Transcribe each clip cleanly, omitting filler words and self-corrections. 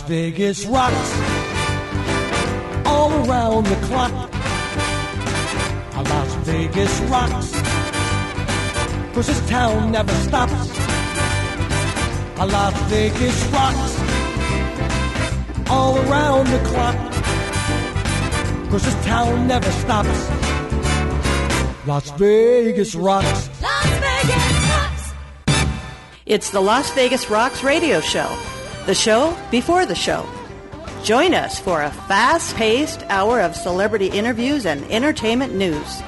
Vegas rocks all around the clock. Las Vegas rocks, 'cause this town never stops. Las Vegas rocks all around the clock, 'cause this town never stops. Las Vegas rocks. Las Vegas rocks. It's the Las Vegas Rocks radio show, the show before the show. Join us for a fast-paced hour of celebrity interviews and entertainment news.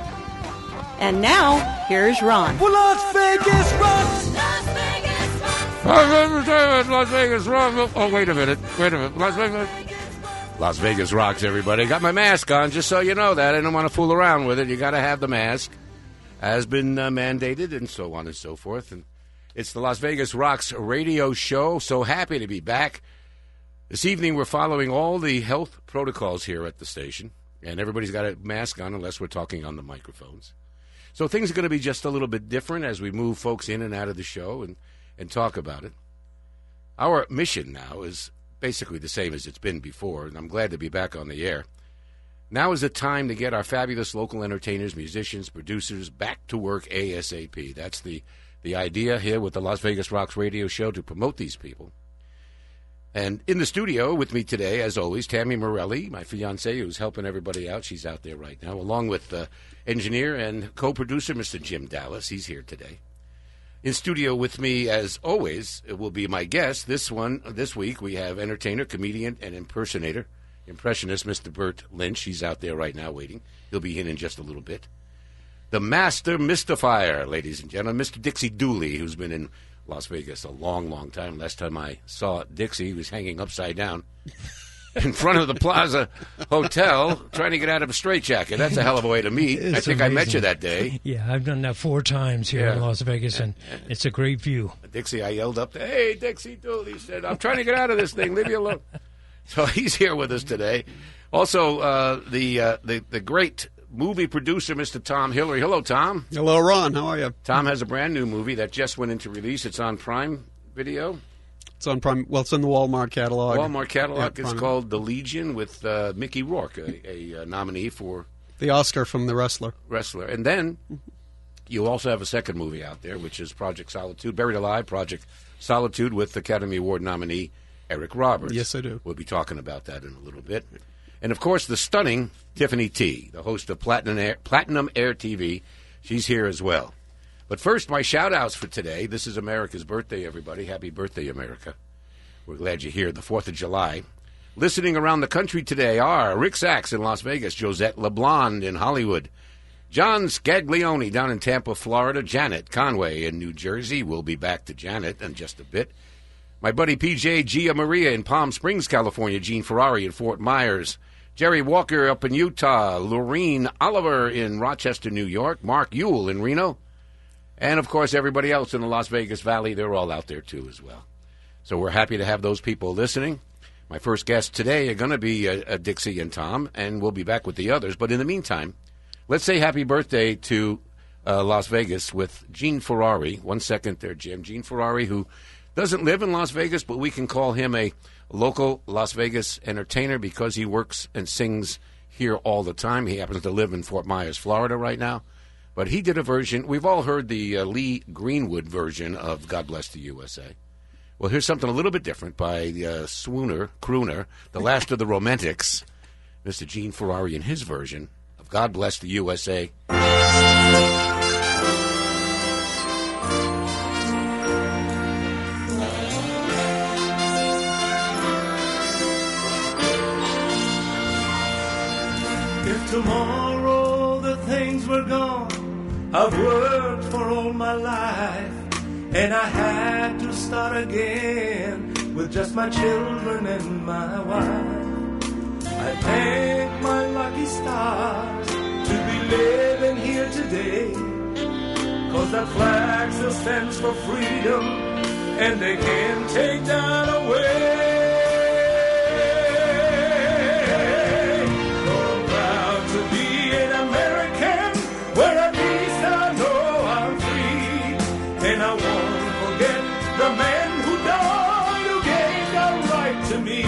And now, here's Ron. Well, Las Vegas rocks. Las Vegas rocks. Las Vegas rocks. Oh, wait a minute. Las Vegas rocks, everybody. Got my mask on, just so you know that. I don't want to fool around with it. You got to have the mask. Has been mandated, and so on and so forth. And it's the Las Vegas Rocks radio show. So happy to be back. This evening, we're following all the health protocols here at the station, and everybody's got a mask on unless we're talking on the microphones. So things are going to be just a little bit different as we move folks in and out of the show and talk about it. Our mission now is basically the same as it's been before, and I'm glad to be back on the air. Now is the time to get our fabulous local entertainers, musicians, producers back to work ASAP. That's the idea here with the Las Vegas Rocks radio show, to promote these people. And in the studio with me today, as always, Tammy Morelli, my fiancée, who's helping everybody out. She's out there right now, along with engineer and co-producer, Mr. Jim Dallas. He's here today. In studio with me, as always, it will be my guest. This week, we have entertainer, comedian, and impersonator, impressionist, Mr. Bert Lynch. He's out there right now waiting. He'll be in just a little bit. The master mystifier, ladies and gentlemen, Mr. Dixie Dooley, who's been in Las Vegas a long, long time. Last time I saw Dixie, he was hanging upside down in front of the Plaza Hotel trying to get out of a straitjacket. That's a hell of a way to meet. I think amazing. I met you that day. Yeah, I've done that 4 times here in Las Vegas, and it's a great view. Dixie, I yelled up, "Hey, Dixie Dooley," he said, "I'm trying to get out of this thing. Leave me alone." So he's here with us today. Also, the great movie producer, Mr. Tom Hillary. Hello, Tom. Hello, Ron. How are you? Tom has a brand new movie that just went into release. It's on Prime Video. It's on Prime. Well, it's in the Walmart catalog. Walmart catalog. Yeah, it's called The Legion with Mickey Rourke, a nominee for the Oscar from The Wrestler. And then you also have a second movie out there, which is Project Solitude, Buried Alive, Project Solitude, with Academy Award nominee Eric Roberts. Yes, I do. We'll be talking about that in a little bit. And, of course, the stunning Tiffinie Tee, the host of Platinum Air TV. She's here as well. But first, my shout-outs for today. This is America's birthday, everybody. Happy birthday, America. We're glad you're here, the 4th of July. Listening around the country today are Rick Sachs in Las Vegas, Josette LeBlond in Hollywood, John Scaglione down in Tampa, Florida, Janet Conway in New Jersey. We'll be back to Janet in just a bit. My buddy PJ Gia Maria in Palm Springs, California, Gene Ferrari in Fort Myers, Jerry Walker up in Utah, Lorene Oliver in Rochester, New York, Mark Ewell in Reno, and, of course, everybody else in the Las Vegas Valley. They're all out there, too, as well. So we're happy to have those people listening. My first guests today are going to be Dixie and Tom, and we'll be back with the others. But in the meantime, let's say happy birthday to Las Vegas with Gene Ferrari. 1 second there, Jim. Gene Ferrari, who doesn't live in Las Vegas, but we can call him a local Las Vegas entertainer because he works and sings here all the time. He happens to live in Fort Myers, Florida right now. But he did a version. We've all heard the Lee Greenwood version of God Bless the USA. Well, here's something a little bit different by crooner, the last of the Romantics, Mr. Gene Ferrari, in his version of God Bless the USA. If tomorrow the things were gone, I've worked for all my life, and I had to start again with just my children and my wife. I thank my lucky stars to be living here today, 'cause that flag still stands for freedom, and they can't take that away. I won't forget the man who died, who gave the right to me.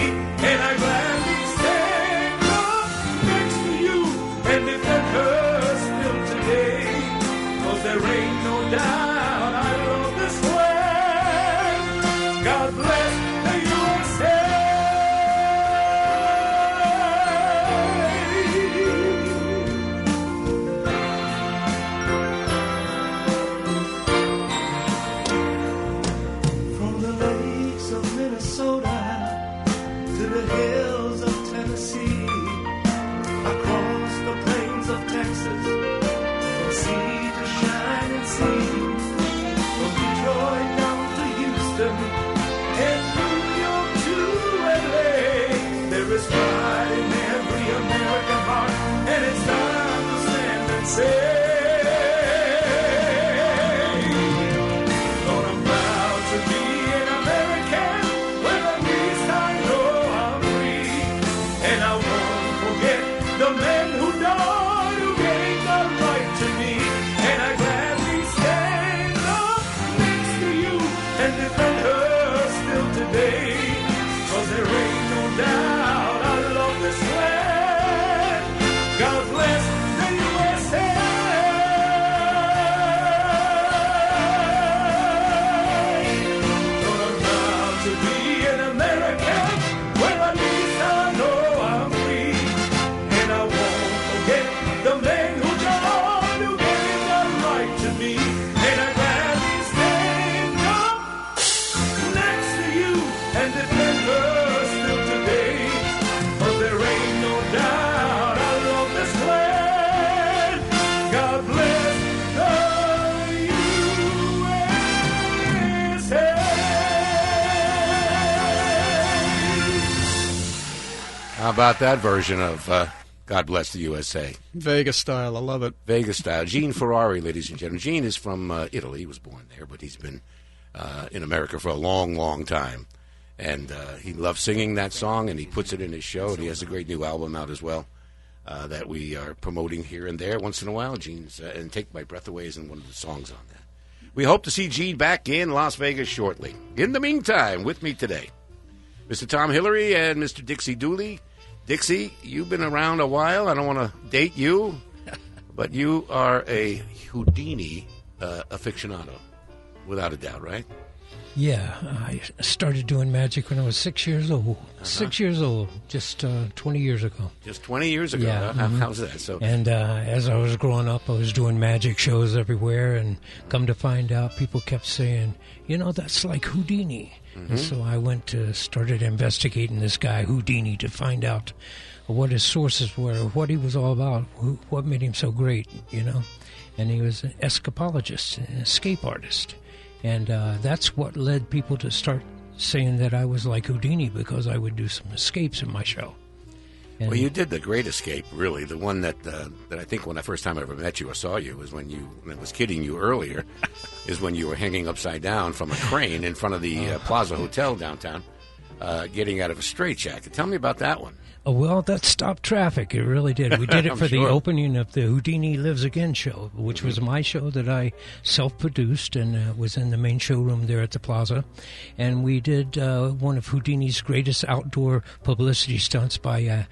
about that version of God Bless the USA? Vegas style. I love it. Vegas style. Gene Ferrari, ladies and gentlemen. Gene is from Italy. He was born there, but he's been in America for a long, long time. And he loves singing that song, and he puts it in his show. And he has a great new album out as well that we are promoting here and there once in a while. Gene's and Take My Breath Away is in one of the songs on that. We hope to see Gene back in Las Vegas shortly. In the meantime, with me today, Mr. Tom Hillary and Mr. Dixie Dooley. Dixie, you've been around a while. I don't want to date you, but you are a Houdini aficionado, without a doubt, right? Yeah, I started doing magic when I was 6 years old. 6 years old, just 20 years ago. Just 20 years ago. Yeah. How's that? So, and as I was growing up, I was doing magic shows everywhere, and come to find out, people kept saying, that's like Houdini. Mm-hmm. And so I started investigating this guy, Houdini, to find out what his sources were, what he was all about, what made him so great, And he was an escapologist, an escape artist. And that's what led people to start saying that I was like Houdini, because I would do some escapes in my show. And well, you did the great escape, really. The one that I think when the first time I ever met you or saw you was when I was kidding you earlier, is when you were hanging upside down from a crane in front of the Plaza Hotel downtown, getting out of a straitjacket. Tell me about that one. Oh, well, that stopped traffic. It really did. We did it for the opening of the Houdini Lives Again show, which was my show that I self-produced and was in the main showroom there at the Plaza. And we did one of Houdini's greatest outdoor publicity stunts by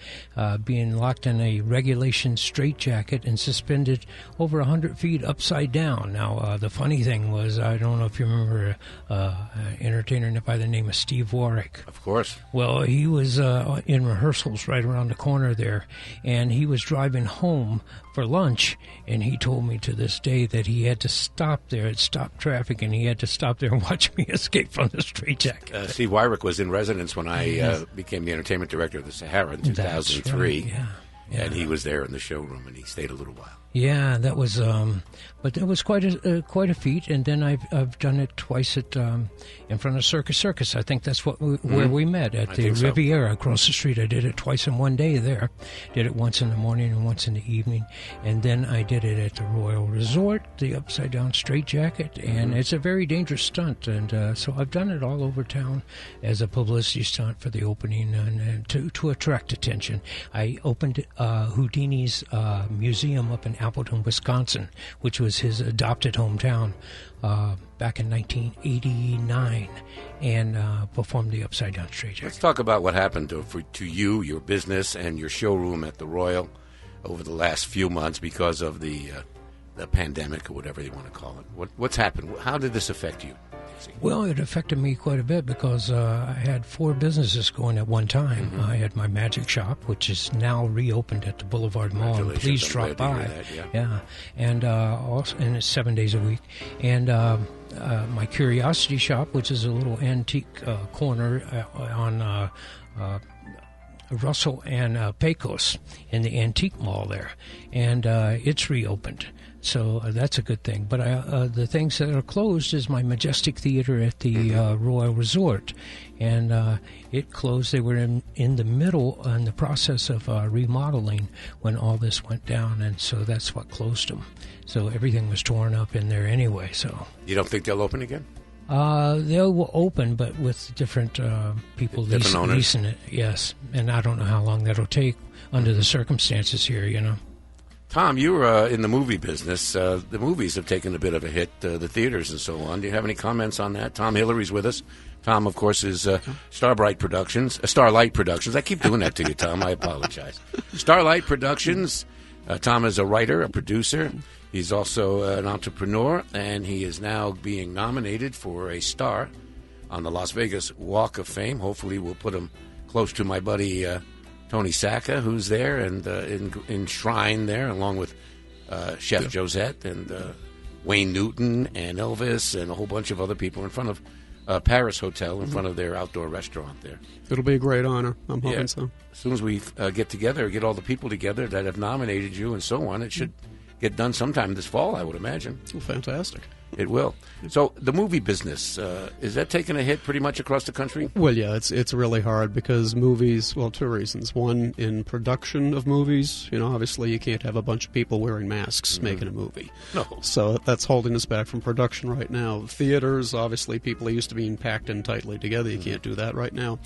being locked in a regulation straitjacket and suspended over 100 feet upside down. Now, the funny thing was, I don't know if you remember an entertainer by the name of Steve Warwick. Of course. Well, he was in rehearsals right around the corner there, and he was driving home for lunch, and he told me to this day that he had to stop there, it stopped traffic, and he had to stop there and watch me escape from the straitjacket. Steve Wyrick was in residence when I became the entertainment director of the Sahara in 2003, right. Yeah. And he was there in the showroom, and he stayed a little while. Yeah, that was, but that was quite a feat. And then I've done it twice at in front of Circus. I think that's where we met at the Riviera across the street. I did it twice in one day there. Did it once in the morning and once in the evening, and then I did it at the Royal Resort, the upside down straitjacket, and it's a very dangerous stunt. And so I've done it all over town as a publicity stunt for the opening and to attract attention. I opened Houdini's museum up in Appleton, Wisconsin, which was his adopted hometown, back in 1989, and performed the Upside Down Straitjacket. Let's talk about what happened to you, your business, and your showroom at the Royal over the last few months because of the pandemic, or whatever you want to call it. What's happened? How did this affect you? Well, it affected me quite a bit because I had 4 businesses going at one time. I had my magic shop, which is now reopened at the Boulevard Mall. And please drop by. Yeah. And it's 7 days a week. And my curiosity shop, which is a little antique corner on Russell and Pecos in the antique mall there, and it's reopened. So that's a good thing. But the things that are closed is my Majestic Theater at the Royal Resort. And it closed. They were in the middle in the process of remodeling when all this went down. And so that's what closed them. So everything was torn up in there anyway. So you don't think they'll open again? They will open, but with different people leasing it. Yes. And I don't know how long that'll take under the circumstances here, Tom, you were in the movie business. The movies have taken a bit of a hit, the theaters and so on. Do you have any comments on that? Tom Hillary's with us. Tom, of course, is Starlight Productions. I keep doing that to you, Tom. I apologize. Starlight Productions. Tom is a writer, a producer. He's also an entrepreneur, and he is now being nominated for a star on the Las Vegas Walk of Fame. Hopefully we'll put him close to my buddy Tony Sacca, who's there and enshrined there, along with Chef Josette and Wayne Newton and Elvis and a whole bunch of other people in front of Paris Hotel, in front of their outdoor restaurant there. It'll be a great honor. I'm hoping so. As soon as we get together, get all the people together that have nominated you and so on, it should get done sometime this fall, I would imagine. Oh, fantastic. It will. So the movie business, is that taking a hit pretty much across the country? Well, yeah, it's really hard because movies, well, two reasons. One, in production of movies, obviously you can't have a bunch of people wearing masks making a movie. No. So that's holding us back from production right now. Theaters, obviously, people are used to being packed in tightly together. You can't do that right now.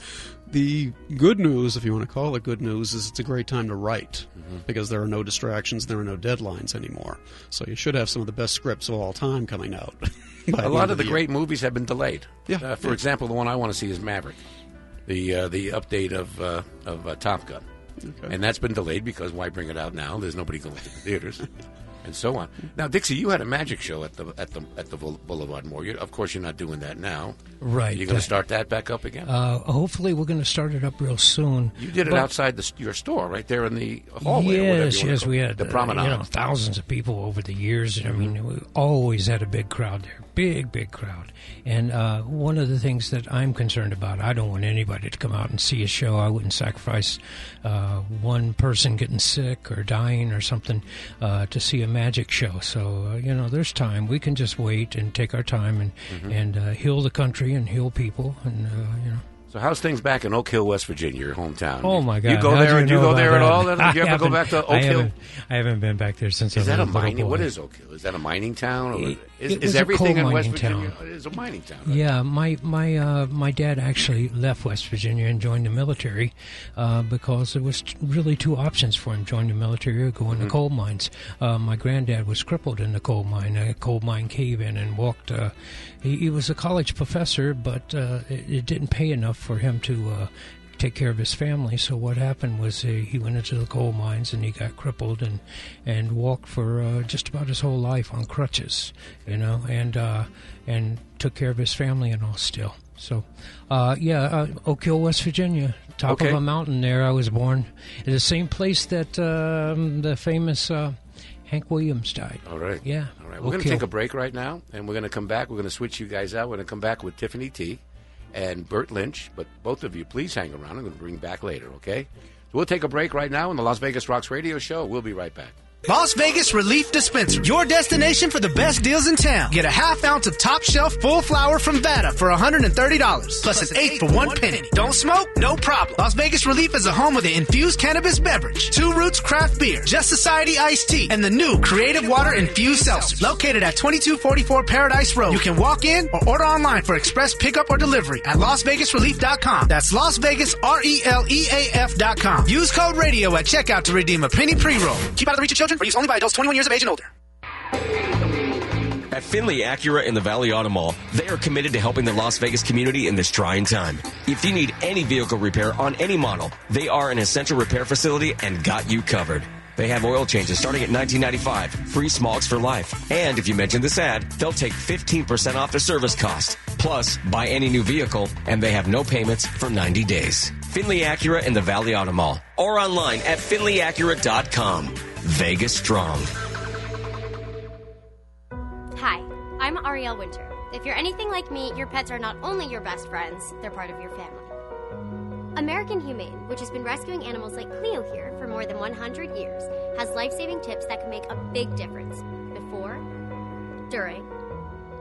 The good news, if you want to call it good news, is it's a great time to write because there are no distractions, there are no deadlines anymore. So you should have some of the best scripts of all time coming out. A lot of the great movies have been delayed. Yeah. For example, the one I want to see is Maverick, the update of Top Gun. Okay. And that's been delayed because why bring it out now? There's nobody going to the theaters. And so on. Now, Dixie, you had a magic show at the Boulevard Mall. Of course, you're not doing that now. Right. You're going to start that back up again? Hopefully, we're going to start it up real soon. You did it outside your store, right there in the hallway. Yes, we had the promenade. Thousands of people over the years. I mean, we always had a big crowd there, big crowd. And one of the things that I'm concerned about, I don't want anybody to come out and see a show. I wouldn't sacrifice one person getting sick or dying or something to see a magic show. So there's time. We can just wait and take our time and heal the country and heal people and So how's things back in Oak Hill, West Virginia, your hometown? Oh my God! You go there? Do you go there at all? Did you ever go back to Oak Hill? I haven't been back there since. Is that a mining? What is Oak Hill? Is that a mining town? Or is a everything coal in West mining Virginia? town. It is a mining town. Right? Yeah, my dad actually left West Virginia and joined the military because there was really two options for him: join the military or go into coal mines. My granddad was crippled in the coal mine cave-in, and walked. He was a college professor, but it didn't pay enough for him to take care of his family. So what happened was he went into the coal mines and he got crippled and walked for just about his whole life on crutches, and took care of his family and all still. So, Oak Hill, West Virginia, top of a mountain there. I was born in the same place that the famous Hank Williams died. All right. Yeah. All right. We're going to take a break right now, and we're going to come back. We're going to switch you guys out. We're going to come back with Tiffinie Tee and Bert Lynch. But both of you, please hang around. I'm going to bring back later, okay? So we'll take a break right now on the Las Vegas Rocks Radio Show. We'll be right back. Las Vegas Relief Dispensary, your destination for the best deals in town. Get a half ounce of top shelf full flower from Vada for $130, plus an eighth for $1 Don't smoke? No problem. Las Vegas Relief is a home of the infused cannabis beverage, Two Roots Craft Beer, Just Society Iced Tea, and the new Creative Water Infused Seltzer. Located at 2244 Paradise Road. You can walk in or order online for express pickup or delivery at LasVegasRelief.com. That's LasVegasReleaf.com. Use code radio at checkout to redeem a penny pre-roll. Keep out of the reach of children. For use only by adults 21 years of age and older. At Finley Acura in the Valley Auto Mall, they are committed to helping the Las Vegas community in this trying time. If you need any vehicle repair on any model, they are an essential repair facility and got you covered. They have oil changes starting at $19.95, free smogs for life. And if you mention this ad, they'll take 15% off the service cost. Plus, buy any new vehicle, and they have no payments for 90 days. Finley Acura in the Valley Auto Mall. Or online at FinleyAcura.com. Vegas strong. Hi, I'm Ariel Winter. If you're anything like me, your pets are not only your best friends, they're part of your family. American Humane, which has been rescuing animals like Cleo here for more than 100 years, has life-saving tips that can make a big difference before, during,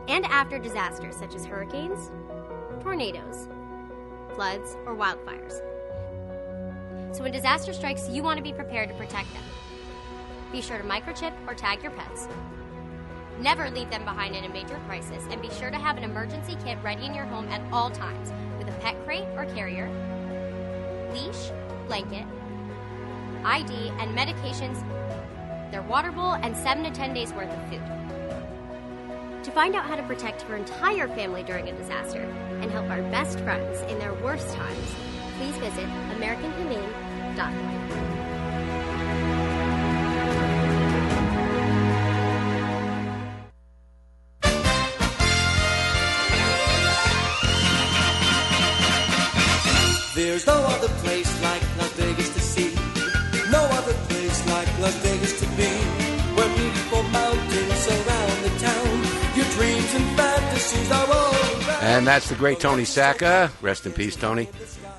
and after disasters such as hurricanes, tornadoes, floods, or wildfires. So when disaster strikes, you want to be prepared to protect them. Be sure to microchip or tag your pets. Never leave them behind in a major crisis, and be sure to have an emergency kit ready in your home at all times with a pet crate or carrier, leash, blanket, ID, and medications, their water bowl, and 7 to 10 days worth of food. To find out how to protect your entire family during a disaster and help our best friends in their worst times, please visit AmericanHumane.org. There's no other place like Las Vegas to see. No other place like Las Vegas to be. Where beautiful mountains surround the town. Your dreams and fantasies are all around. And that's the great Tony Sacca. Rest in peace, Tony.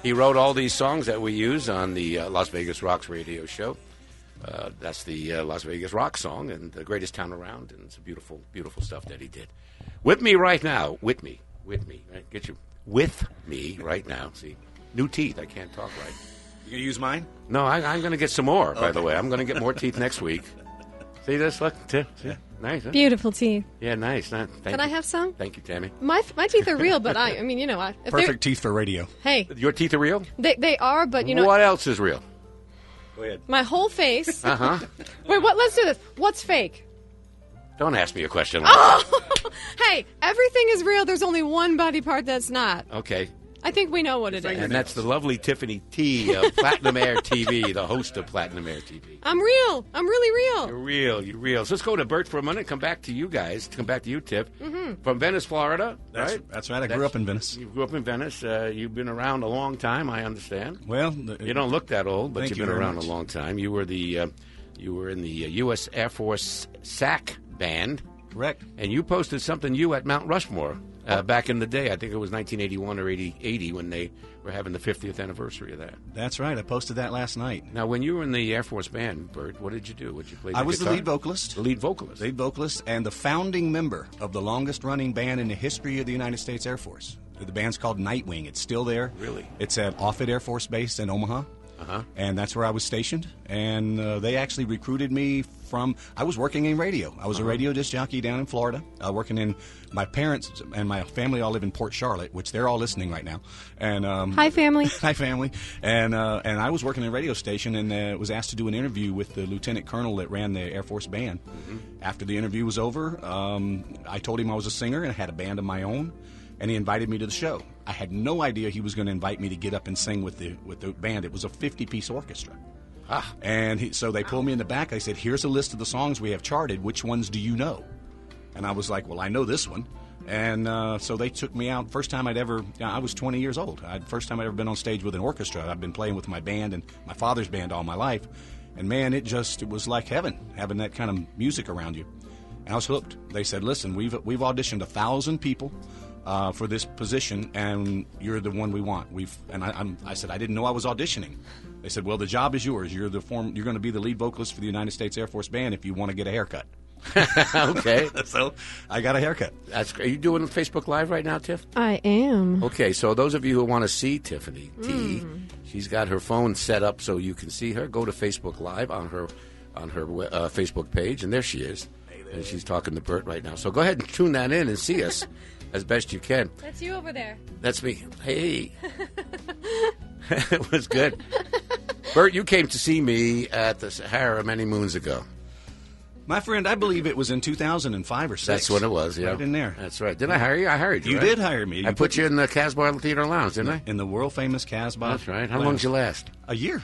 He wrote all these songs that we use on the Las Vegas Rocks radio show. That's the Las Vegas rock song and the greatest town around, and it's beautiful, beautiful stuff that he did. With me right now, with me, right? Get you with me right now. See, new teeth. I can't talk right. You gonna use mine? No, I'm going to get some more. By the way, I'm going to get more teeth next week. See this? Look, see? Yeah. Nice. Huh? Beautiful teeth. Yeah, nice. Can I have some? Thank you, Tammy. My teeth are real, but I mean, you know, if perfect teeth for radio. Hey, your teeth are real? They are, but you know what else is real? Go ahead. My whole face. Uh-huh. Wait, what? Let's do this. What's fake? Don't ask me a question like that. Hey, everything is real. There's only one body part that's not. Okay. I think we know what it is. And that's the lovely Tiffinie Tee of Platinum Air TV, the host of Platinum Air TV. I'm real. I'm really real. You're real. So let's go to Bert for a minute. Come back to you guys. Come back to you, Tiff. Mm-hmm. From Venice, Florida, right? That's right. I grew up in Venice. You grew up in Venice. You've been around a long time, I understand. Well, you don't look that old, but you've been around much. a long time. You were in the U.S. Air Force SAC band. Correct. And you posted something at Mount Rushmore back in the day. I think it was 1981 or 80 when they were having the 50th anniversary of that. That's right. I posted that last night. Now, when you were in the Air Force band, Bert, what did you do? What did you play? I was guitar? the lead vocalist. The lead vocalist. Lead vocalist and the founding member of the longest-running band in the history of the United States Air Force. The band's called Nightwing. It's still there. Really? It's at Offutt Air Force Base in Omaha. Uh-huh. And that's where I was stationed. And they actually recruited me from... I was working in radio. I was a radio disc jockey down in Florida, working in... My parents and my family all live in Port Charlotte, which they're all listening right now. And hi, family. Hi, family. And I was working in a radio station and was asked to do an interview with the lieutenant colonel that ran the Air Force band. Mm-hmm. After the interview was over, I told him I was a singer and I had a band of my own. And he invited me to the show. I had no idea he was going to invite me to get up and sing with the band. It was a 50-piece orchestra. Ah. And so they pulled me in the back. I said, here's a list of the songs we have charted. Which ones do you know? And I was like, well, I know this one. And so they took me out. First time I was 20 years old. First time I'd ever been on stage with an orchestra. I've been playing with my band and my father's band all my life. And, man, it was like heaven, having that kind of music around you. And I was hooked. They said, listen, we've auditioned 1,000 people for this position, and you're the one we want. I said I didn't know I was auditioning. They said, well, the job is yours. You're going to be the lead vocalist for the United States Air Force Band if you want to get a haircut. Okay. So I got a haircut. That's great. Are you doing Facebook Live right now, Tiff? I am. Okay, so those of you who want to see Tiffinie Tee, she's got her phone set up so you can see her. Go to Facebook Live on her Facebook page, and there she is. And she's talking to Bert right now. So go ahead and tune that in and see us as best you can. That's you over there. That's me. Hey. It was good. Bert, you came to see me at the Sahara many moons ago. My friend, I believe it was in 2005 or 6. That's when it was, yeah. Right in there. That's right. Did I hire you? I hired you, You right? did hire me. I put you in the Casbah Theater Lounge, didn't I? In the world-famous Casbah. That's right. How long did you last? A year.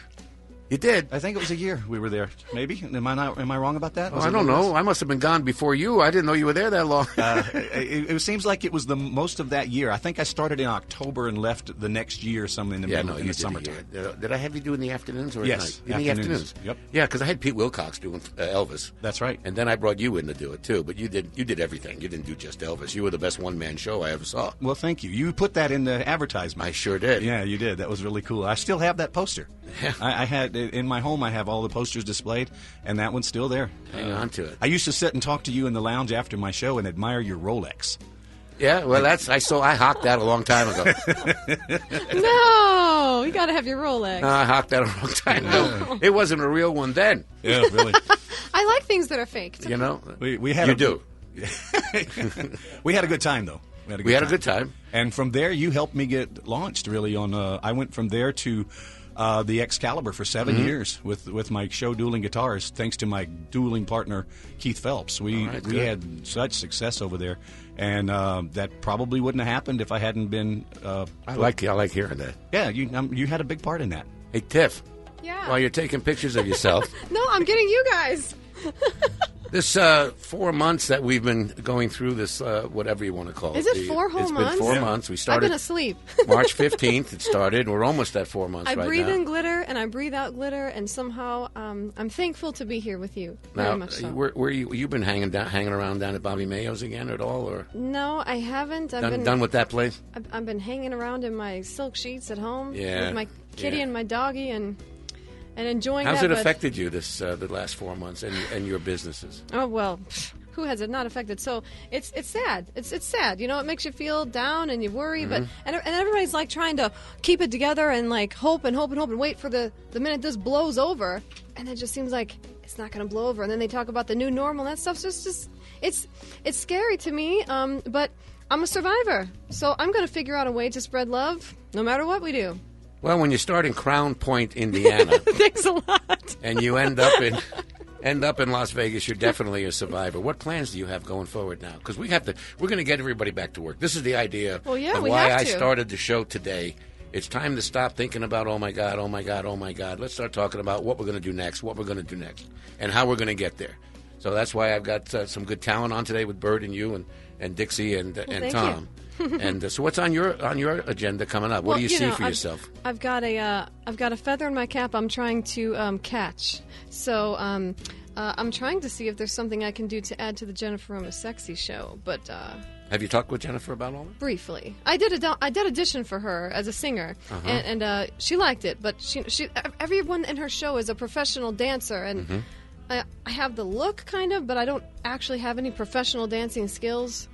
You did? I think it was a year we were there. Maybe. Am I wrong about that? Oh, I don't know. I must have been gone before you. I didn't know you were there that long. It seems like it was the most of that year. I think I started in October and left the next year, something in the summertime. Did I have you do in the afternoons or at yes, night? In the afternoons. Yep. Yeah, because I had Pete Wilcox doing Elvis. That's right. And then I brought you in to do it too. But you did everything. You didn't do just Elvis. You were the best one-man show I ever saw. Well, thank you. You put that in the advertisement. I sure did. Yeah, you did. That was really cool. I still have that poster. Yeah. I had in my home. I have all the posters displayed, and that one's still there. Hang on to it. I used to sit and talk to you in the lounge after my show and admire your Rolex. Yeah, well, I hawked that a long time ago. No, you got to have your Rolex. No, I hawked that a long time ago. It wasn't a real one then. Yeah, really. I like things that are fake. You know, we had. You do. We had a good time though. We had a good time. And from there, you helped me get launched. Really, I went from there to the Excalibur for 7 years with my show Dueling Guitars, thanks to my dueling partner Keith Phelps. We had such success over there, and that probably wouldn't have happened if I hadn't been. I like hearing that. Yeah, you had a big part in that. Hey, Tiff. Yeah. While you're taking pictures of yourself. No, I'm getting you guys. This 4 months that we've been going through this, whatever you want to call it. Is it 4 whole months? It's been 4 months. We started. I've been asleep. March 15th it started. We're almost at 4 months I right now. breathe in glitter and I breathe out glitter, and somehow I'm thankful to be here with you. Very Now, much so. where you've been hanging around down at Bobby Mayo's again at all, or No, I haven't. I've done with that place? I've been hanging around in my silk sheets at home Yeah, with my kitty yeah. and my doggy, and and enjoying How's that. it affected you the last 4 months and your businesses? Oh, well, who has it not affected? So it's sad. It's sad. You know, it makes you feel down and you worry, but and everybody's like trying to keep it together and like hope and wait for the minute this blows over, and it just seems like it's not going to blow over. And then they talk about the new normal. And that stuff's just it's scary to me. But I'm a survivor, so I'm going to figure out a way to spread love no matter what we do. Well, when you start in Crown Point, Indiana, thanks a lot, and you end up in Las Vegas, you're definitely a survivor. What plans do you have going forward now? Because we're going to get everybody back to work. This is the idea of why I started the show today. It's time to stop thinking about, oh my God, oh my God, oh my God. Let's start talking about what we're going to do next, and how we're going to get there. So that's why I've got some good talent on today with Bert and you and Dixie and Tom. And so what's on your agenda coming up? What do you see for yourself? I've got a feather in my cap I'm trying to catch. So I'm trying to see if there's something I can do to add to the Jennifer Roma Sexy show. But have you talked with Jennifer about all that? Briefly, I did audition for her as a singer, and she liked it. But she everyone in her show is a professional dancer, and I have the look kind of, but I don't actually have any professional dancing skills.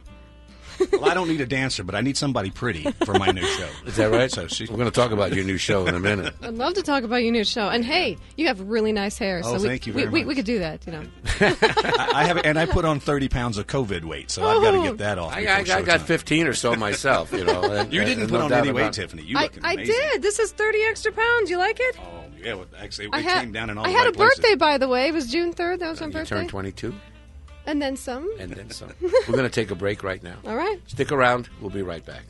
Well, I don't need a dancer, but I need somebody pretty for my new show. Is that right? We're going to talk about your new show in a minute. I'd love to talk about your new show. And hey, you have really nice hair. So thank you very much. We could do that, you know. I have, and I put on 30 pounds of COVID weight, so I've got to get that off. I got 15 or so myself, you know. You didn't put on any weight, Tiffany. You look amazing. I did. This is 30 extra pounds. You like it? Oh, yeah. Well, actually, it came down in all I the had right a places. birthday, by the way. It was June 3rd. That was my birthday. You turned 22? And then some. We're going to take a break right now. All right. Stick around. We'll be right back.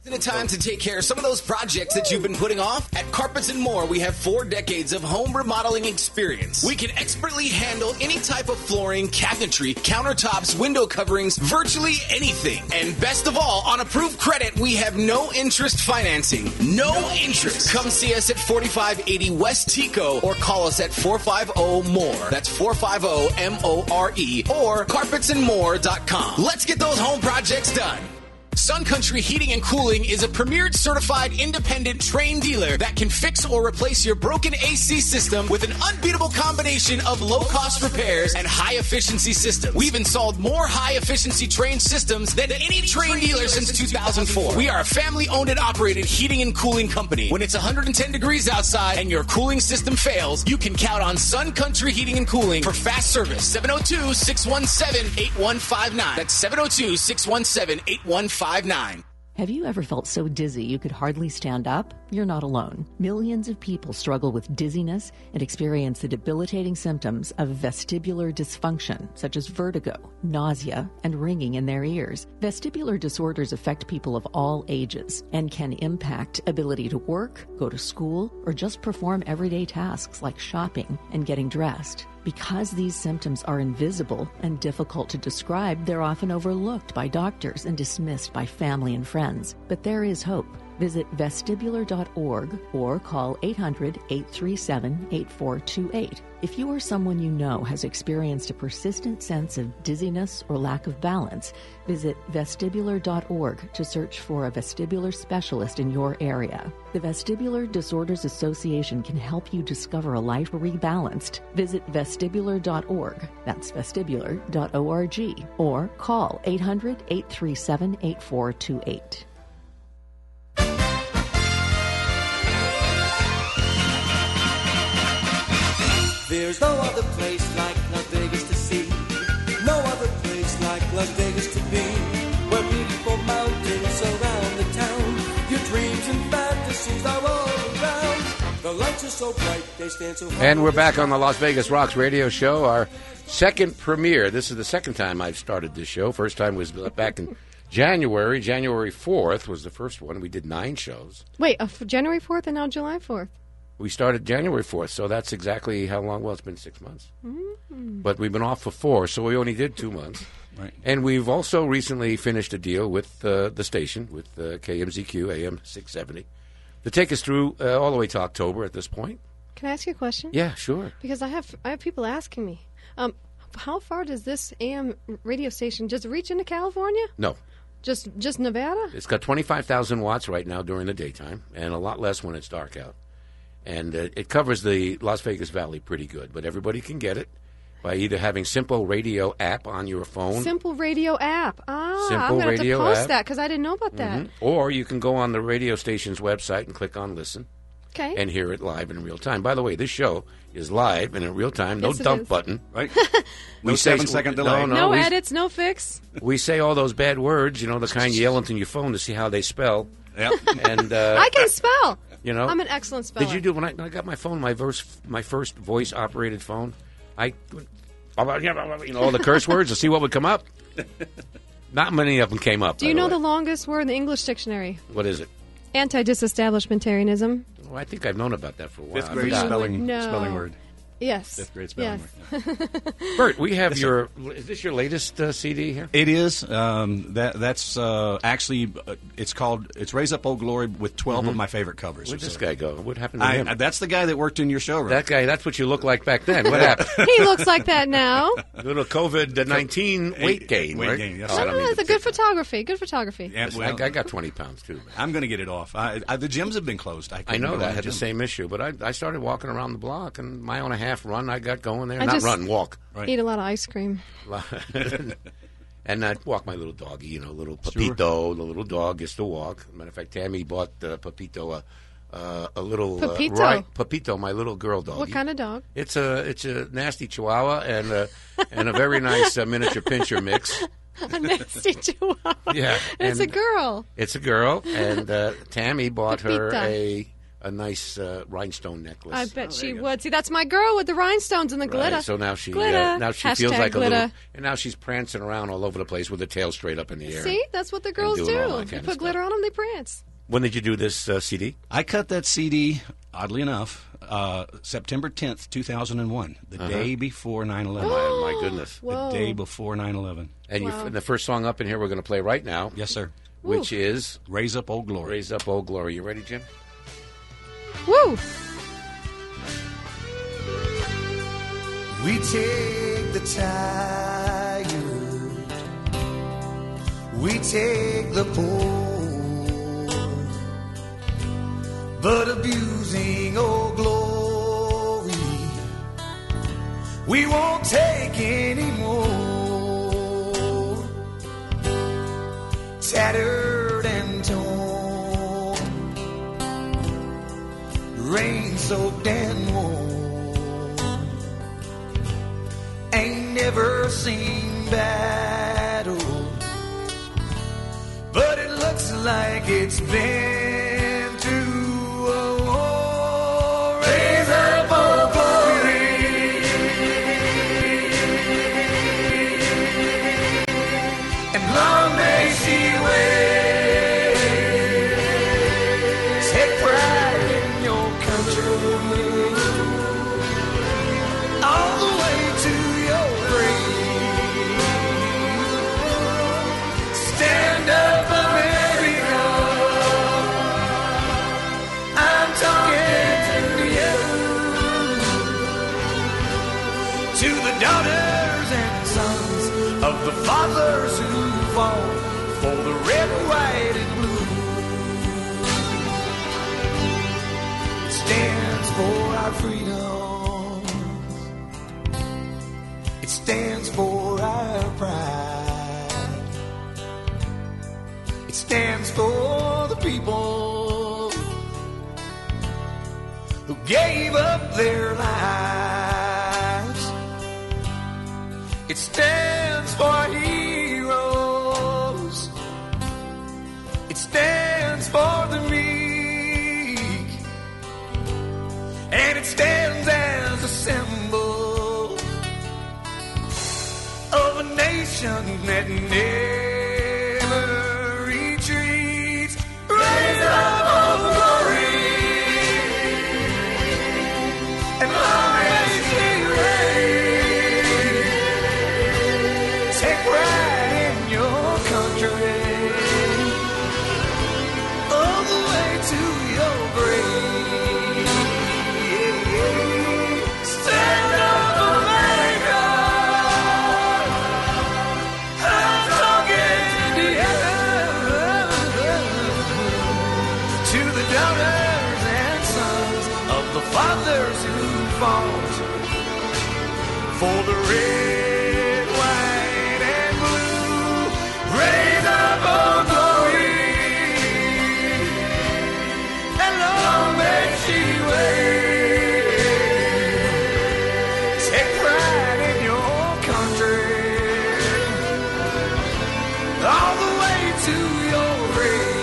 Isn't it time to take care of some of those projects that you've been putting off? At Carpets & More, we have 4 decades of home remodeling experience. We can expertly handle any type of flooring, cabinetry, countertops, window coverings, virtually anything. And best of all, on approved credit, we have no interest financing. No interest. Come see us at 4580 West Tico or call us at 450-MORE. That's 450-MORE or carpetsandmore.com. Let's get those home projects done. Sun Country Heating and Cooling is a premier certified independent trained dealer that can fix or replace your broken AC system with an unbeatable combination of low-cost repairs and high-efficiency systems. We've installed more high-efficiency trained systems than any trained dealer since 2004. We are a family-owned and operated heating and cooling company. When it's 110 degrees outside and your cooling system fails, you can count on Sun Country Heating and Cooling for fast service. 702-617-8159. That's 702-617-8159. Have you ever felt so dizzy you could hardly stand up? You're not alone. Millions of people struggle with dizziness and experience the debilitating symptoms of vestibular dysfunction, such as vertigo, nausea, and ringing in their ears. Vestibular disorders affect people of all ages and can impact ability to work, go to school, or just perform everyday tasks like shopping and getting dressed. Because these symptoms are invisible and difficult to describe, they're often overlooked by doctors and dismissed by family and friends. But there is hope. Visit vestibular.org or call 800-837-8428. If you or someone you know has experienced a persistent sense of dizziness or lack of balance, visit vestibular.org to search for a vestibular specialist in your area. The Vestibular Disorders Association can help you discover a life rebalanced. Visit vestibular.org. That's vestibular.org. Or call 800-837-8428. There's no other place like Las Vegas to see. No other place like Las Vegas to be. Where beautiful mountains surround the town. Your dreams and fantasies are all around. The lights are so bright, they stand so high. And we're back on the Las Vegas Rocks radio show. Our second premiere. This is the second time I've started this show. First time was back in January. January 4th was the first one. We did 9 shows. Wait, January 4th and now July 4th. We started January 4th, so that's exactly how long? Well, it's been 6 months. Mm-hmm. But we've been off for 4, so we only did 2 months. Right. And we've also recently finished a deal with the station, with KMZQ AM 670, to take us through all the way to October at this point. Can I ask you a question? Yeah, sure. Because I have people asking me, how far does this AM radio station just reach into California? No. Just Nevada? It's got 25,000 watts right now during the daytime, and a lot less when it's dark out. And it covers the Las Vegas Valley pretty good, but everybody can get it by either having Simple Radio app on your phone. Simple Radio app. I'm Simple going to have to Radio post app. that because I didn't know about that. Or you can go on the radio station's website and click on Listen. Okay. And hear it live in real time. By the way, this show is live and in real time. No Yes, it dump is. button. Right? We No say 7-second delay. No we, edits, no fix. we say all those bad words, the kind you yell into your phone to see how they spell. Yep. And I can spell. I'm an excellent speller. Did you do when I got my phone, my first voice operated phone? All the curse words to see what would come up. Not many of them came up. Do you know the longest word in the English dictionary? What is it? Anti-disestablishmentarianism. Oh, I think I've known about that for a while. Fifth grade I forgot. spelling word. Yes. Fifth grade spelling word. Bert, we have is this your latest CD here? It is. That's actually, it's Raise Up Old Glory with 12 of my favorite covers. Where'd this guy go? What happened to him? That's the guy that worked in your showroom. That guy, that's what you looked like back then. What happened? He looks like that now. Little COVID-19 weight gain, right? Weight gain, yes. Oh, I don't mean It's a good photography. Good photography. Yeah, Listen, well, I got 20 pounds, too. Man. I'm going to get it off. The gyms have been closed. I know that. I had the gym. same issue, but I started walking around the block, and mile and a half run I got going there. I Not just run, walk. Right. Eat a lot of ice cream. And I'd walk my little doggy, little Pepito. The little dog gets to walk. Matter of fact, Tammy bought Pepito a little Pepito? Pepito, my little girl dog. What kind of dog? It's a nasty Chihuahua and a very nice miniature pincher mix. A nasty chihuahua. Yeah, It's a girl. It's a girl, and Tammy bought her Pepita. a nice rhinestone necklace. I bet she would. See, that's my girl with the rhinestones and the glitter. Right, so now she Glitter. feels Hashtag like glitter. a little, and now she's prancing around all over the place with her tail straight up in the air. See, that's what the girls doing all do. that You kind of put stuff. glitter on them, they prance. When did you do this CD? I cut that CD, oddly enough, September 10th, 2001, the day before 9/11. My goodness. Whoa. The day before 9/11. And Wow. the first song up in here we're going to play right now, Yes, sir. which is Raise Up Old Glory. Raise Up Old Glory. You ready, Jim? Woo! We take the tired, we take the poor, but abusing old glory, we won't take anymore. Tattered and torn, rain-soaked and worn, ain't never seen battle, but it looks like it's been through a war. Raise up, old glory, and long may she wait. Take pride in your country, all the way to your grave. Stand up, America, I'm talking to you, to the daughters and sons of the fathers who fall for the red, white, and blue. It stands for our freedoms, it stands for our pride, it stands for the people who gave up their lives. It stands for heroes, it stands for the meek, and it stands as a symbol of a nation that never retreats. Raise up, old glory, and always be raised. Take pride in your country, all the way to your grave. Stand up, America, I'm talking for the red, white, and blue. Raise up, oh glory, and long may she wave. Take pride in your country, all the way to your grave.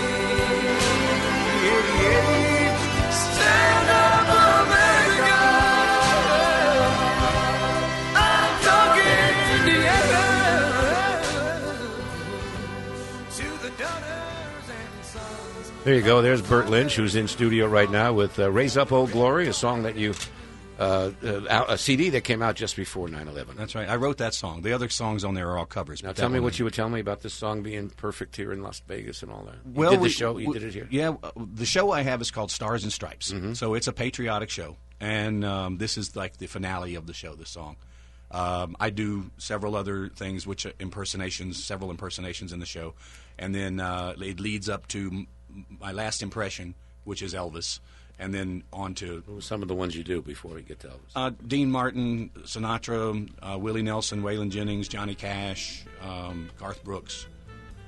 Stand up, America. I'm talking to the daughters and sons. There you go. There's Bert Lynch, who's in studio right now with Raise Up, Old Glory, a song that you, a CD that came out just before 9/11. That's right. I wrote that song. The other songs on there are all covers. Now but tell that me one- what you would tell me about this song being perfect here in Las Vegas and all that. You Well, did the show. You did it here. Yeah, the show I have is called Stars and Stripes. So it's a patriotic show, and this is like the finale of the show. This song. I do several other things, which several impersonations in the show, and then it leads up to my last impression, which is Elvis, and then on to some of the ones you do before we get to Elvis. Dean Martin, Sinatra, Willie Nelson, Waylon Jennings, Johnny Cash, Garth Brooks,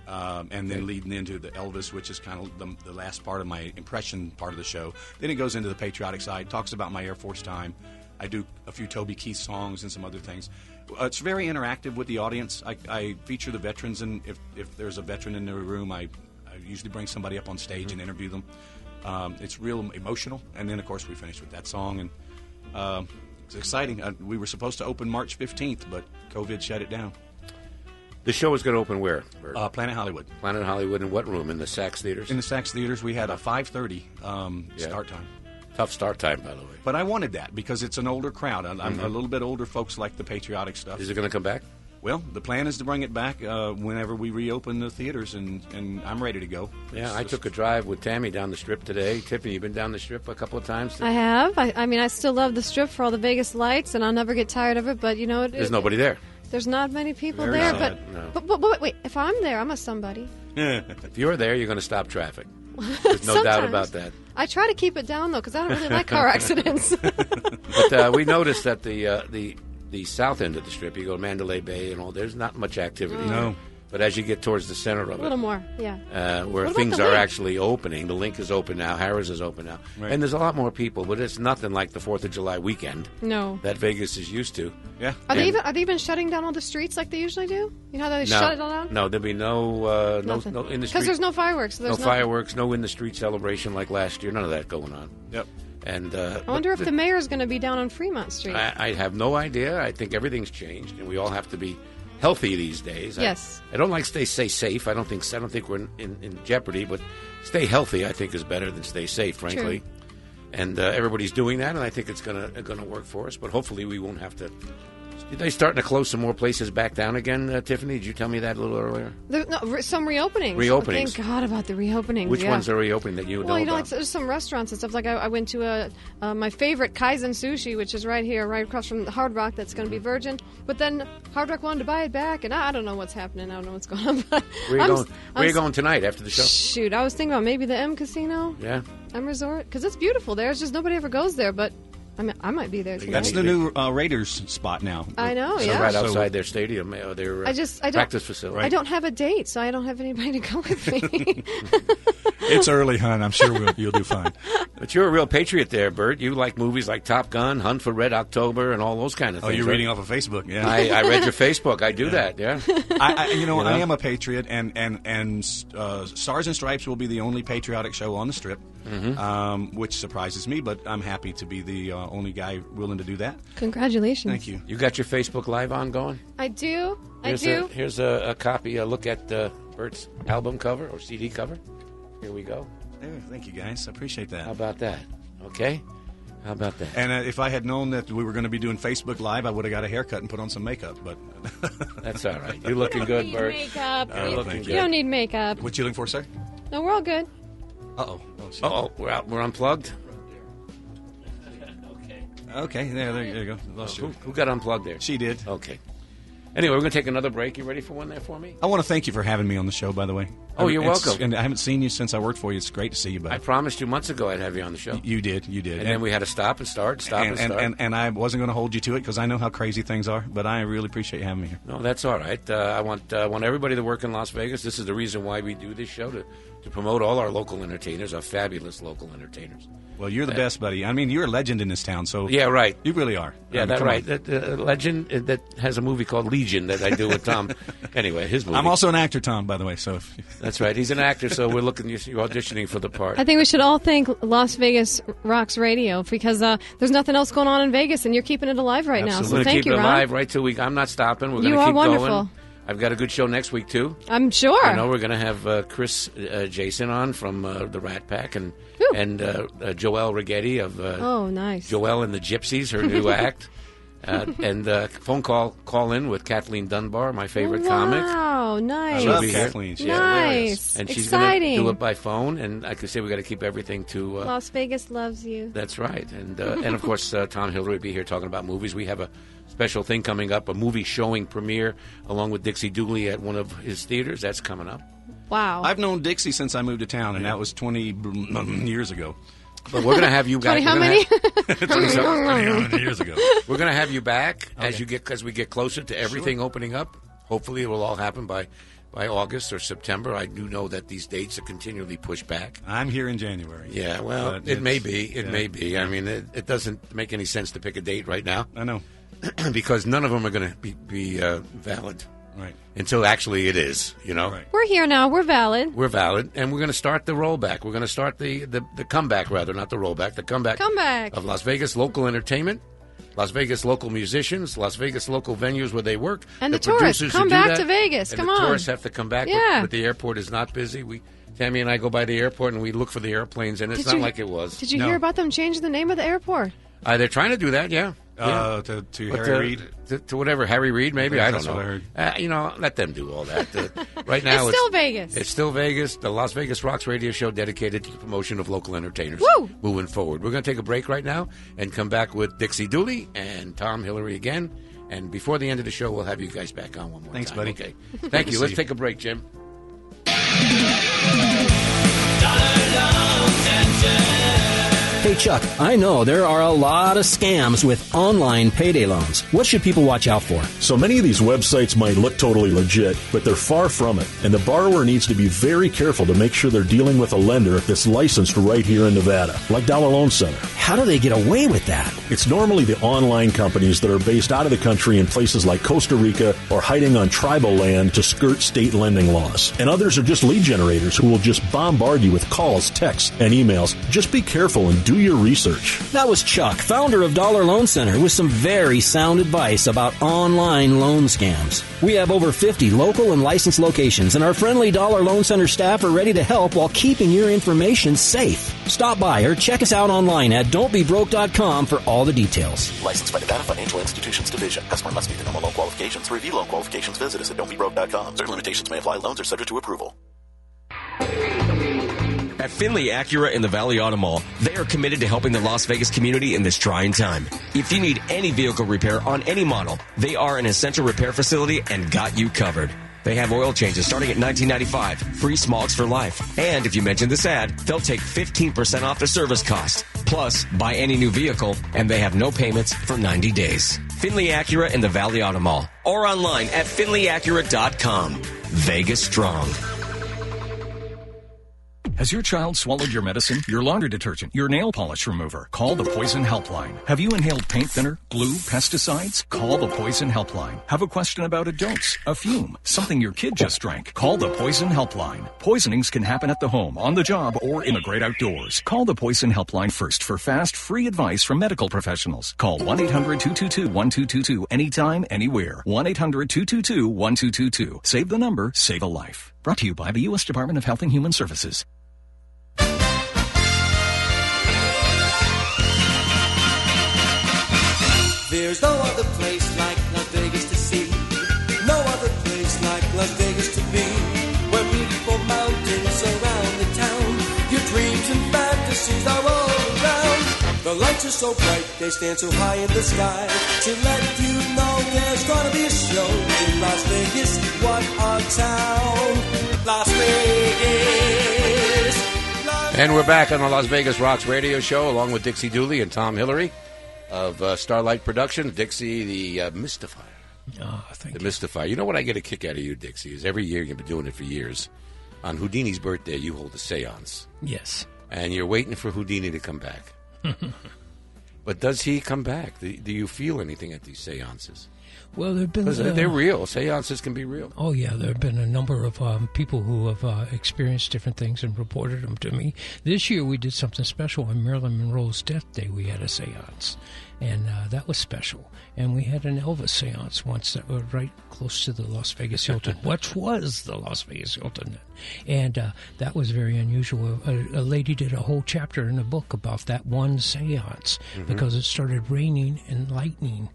and then leading into the Elvis, which is kind of the last part of my impression part of the show. Then it goes into the patriotic side, talks about my Air Force time. I do a few Toby Keith songs and some other things. It's very interactive with the audience. I feature the veterans, and if there's a veteran in the room, I usually bring somebody up on stage and interview them. It's real emotional, and then of course we finish with that song, and it's exciting. We were supposed to open March 15th, but COVID shut it down. The show is going to open where, Bert? Planet Hollywood. Planet Hollywood. In what room? In the Saks Theaters? In the Saks Theaters. We had a 5:30 start time. Tough start time, by the way. But I wanted that because it's an older crowd. I'm a little bit older. Folks like the patriotic stuff. Is it going to come back? Well, the plan is to bring it back whenever we reopen the theaters, and I'm ready to go. Yeah, I took a drive with Tammy down the Strip today. Tiffany, you've been down the Strip a couple of times? I have. I mean, I still love the Strip for all the Vegas lights, and I'll never get tired of it. But you know, there's nobody there. There's not many people Very there. sad, But wait, if I'm there, I'm a somebody. If you're there, you're going to stop traffic. There's no doubt about that. I try to keep it down though, because I don't really like car accidents. But we noticed that the south end of the Strip, you go to Mandalay Bay and all, there's not much activity. No. But as you get towards the center of it, A little more, yeah. Where What about things the are Link? actually opening. The Link is open now. Harrah's is open now. Right. And there's a lot more people, but it's nothing like the 4th of July weekend No. that Vegas is used to. Yeah. Are they even shutting down all the streets like they usually do? You know how they No, shut it all down? no, there'll be no in the Because street. there's no fireworks. So No there's fireworks, no in the street celebration like last year. None of that going on. Yep. And I wonder if the mayor's going to be down on Fremont Street. I have no idea. I think everything's changed, and we all have to be healthy these days. Yes. I don't like stay safe. I don't think we're in jeopardy, but stay healthy I think is better than stay safe, frankly. True. And everybody's doing that, and I think it's gonna work for us. But hopefully we won't have to. Are they starting to close some more places back down again, Tiffany? Did you tell me that a little earlier? Some reopenings. Reopenings. Thank God about the reopenings. Which yeah. ones are reopening that you know Well, you know, about? like, there's some restaurants and stuff. Like I went to my favorite Kaizen Sushi, which is right here, right across from the Hard Rock. That's going to be Virgin. But then Hard Rock wanted to buy it back, and I don't know what's happening. I don't know what's going on. But Where are you going tonight after the show? Shoot, I was thinking about maybe the M Casino. Yeah. M Resort, because it's beautiful there. It's just nobody ever goes there, but I mean, I might be there tonight. That's the new Raiders spot now. I know, So yeah. right outside their stadium, their I don't, practice facility. I don't have a date, so I don't have anybody to go with me. It's early, hon. I'm sure you'll do fine. But you're a real patriot there, Bert. You like movies like Top Gun, Hunt for Red October, and all those kind of Oh, things. you're right? reading off of Facebook, yeah. I read your Facebook. I do that, yeah. I know? I am a patriot, and Stars and Stripes will be the only patriotic show on the Strip, which surprises me, but I'm happy to be the only guy willing to do that. Congratulations. Thank you. You got your Facebook Live on going? I do. Here's a copy, a look at Bert's album cover or CD cover. Here we go. There, thank you, guys. I appreciate that. How about that? Okay. How about that? And if I had known that we were going to be doing Facebook Live, I would have got a haircut and put on some makeup. But that's all right. You're looking good, Bert. Makeup. You're looking You don't need makeup. What you looking for, sir? No, we're all good. Uh-oh. Uh-oh. We're unplugged? Okay, there you go. Lost you. Who got unplugged there? She did. Okay. Anyway, we're going to take another break. You ready for one there for me? I want to thank you for having me on the show, by the way. Oh, you're welcome. And I haven't seen you since I worked for you. It's great to see you, buddy. I promised you months ago I'd have you on the show. You did. And then we had to stop and start. And I wasn't going to hold you to it because I know how crazy things are, but I really appreciate you having me here. No, that's all right. I want everybody to work in Las Vegas. This is the reason why we do this show, to promote all our local entertainers, our fabulous local entertainers. Well, you're the best, buddy. I mean, you're a legend in this town, so yeah, right. You really are. Yeah, that's right. That legend that has a movie called Legion that I do with Tom. Anyway, his movie. I'm also an actor, Tom, by the way. So that's right. He's an actor, so we're looking. You're auditioning for the part. I think we should all thank Las Vegas Rocks Radio because there's nothing else going on in Vegas, and you're keeping it alive right now. So thank you, Ron. We're going to keep it alive right till I'm not stopping. We're going to keep wonderful. Going. I've got a good show next week, too. I'm sure. I know we're going to have Chris Jason on from the Rat Pack and Joelle Righetti of nice. Joelle and the Gypsies, her new act. And phone call in with Kathleen Dunbar, my favorite comic. Wow, nice. I love Kathleen. Nice. And she's exciting. Going to do it by phone. And like I say, we got to keep everything to... Las Vegas loves you. That's right. And of course, Tom Hillary will be here talking about movies. We have a special thing coming up, a movie showing premiere along with Dixie Dooley at one of his theaters. That's coming up. Wow. I've known Dixie since I moved to town, and that was 20 years ago. But we're going to have you back. 20 how many? 20 years ago. We're going to have you back as we get closer to everything opening up. Hopefully, it will all happen by August or September. I do know that these dates are continually pushed back. I'm here in January. Yeah, well, it may be. It may be. I mean, it doesn't make any sense to pick a date right now. I know. Because none of them are going to be valid. Right. Until actually it is, you know. Right. We're here now. We're valid. We're valid. And we're going to start the rollback. We're going to start the comeback, rather, not the rollback. The comeback of Las Vegas local entertainment, Las Vegas local musicians, Las Vegas local venues where they work. And the tourists. Come back to Vegas. And come the on. Tourists have to come back. Yeah. But the airport is not busy. Tammy and I go by the airport and we look for the airplanes, and it's not like it was. Did you hear about them changing the name of the airport? They're trying to do that, yeah. To Harry Reid? To whatever, Harry Reid, maybe. I don't know. What I heard. Let them do all that. Right now, it's still Vegas. It's still Vegas. The Las Vegas Rocks radio show dedicated to the promotion of local entertainers. Woo! Moving forward. We're going to take a break right now and come back with Dixie Dooley and Tom Hillary again. And before the end of the show, we'll have you guys back on one more Thanks, time. buddy. Okay. Thank you. Let's take a break, Jim. Hey, Chuck, I know there are a lot of scams with online payday loans. What should people watch out for? So many of these websites might look totally legit, but they're far from it. And the borrower needs to be very careful to make sure they're dealing with a lender that's licensed right here in Nevada, like Dollar Loan Center. How do they get away with that? It's normally the online companies that are based out of the country in places like Costa Rica or hiding on tribal land to skirt state lending laws. And others are just lead generators who will just bombard you with calls, texts, and emails. Just be careful and do your research. That was Chuck, founder of Dollar Loan Center, with some very sound advice about online loan scams. We have over 50 local and licensed locations, and our friendly Dollar Loan Center staff are ready to help while keeping your information safe. Stop by or check us out online at don'tbebroke.com for all the details. Licensed by Nevada Financial Institutions Division. Customer must meet the normal loan qualifications. To review loan qualifications, visit us at don'tbebroke.com. Certain limitations may apply. Loans are subject to approval. At Finley Acura in the Valley Auto Mall, they are committed to helping the Las Vegas community in this trying time. If you need any vehicle repair on any model, they are an essential repair facility and got you covered. They have oil changes starting at $19.95, free smogs for life. And if you mention this ad, they'll take 15% off the service cost. Plus, buy any new vehicle, and they have no payments for 90 days. Finley Acura in the Valley Auto Mall. Or online at finleyacura.com. Vegas strong. Has your child swallowed your medicine, your laundry detergent, your nail polish remover? Call the Poison Helpline. Have you inhaled paint thinner, glue, pesticides? Call the Poison Helpline. Have a question about a dose, a fume, something your kid just drank? Call the Poison Helpline. Poisonings can happen at the home, on the job, or in the great outdoors. Call the Poison Helpline first for fast, free advice from medical professionals. Call 1-800-222-1222 anytime, anywhere. 1-800-222-1222. Save the number, save a life. Brought to you by the U.S. Department of Health and Human Services. There's no other place like Las Vegas to see. No other place like Las Vegas to be. Where beautiful mountains surround the town. Your dreams and fantasies are all around. The lights are so bright, they stand so high in the sky. To let you know there's gonna be a show in And we're back on the Las Vegas Rocks radio show, along with Dixie Dooley and Tom Hillary of Starlight Productions. Dixie, the Mystifier. Oh, thank you. The Mystifier. You know what I get a kick out of you, Dixie, is every year, you've been doing it for years, on Houdini's birthday, you hold a seance. Yes. And you're waiting for Houdini to come back. But does he come back? Do you feel anything at these seances? Well, there have been... they're real. Seances can be real. Oh, yeah. There have been a number of people who have experienced different things and reported them to me. This year we did something special. On Marilyn Monroe's death day, we had a seance. And that was special. And we had an Elvis seance once that was right close to the Las Vegas Hilton, which was the Las Vegas Hilton. And that was very unusual. A lady did a whole chapter in a book about that one seance because it started raining and lightning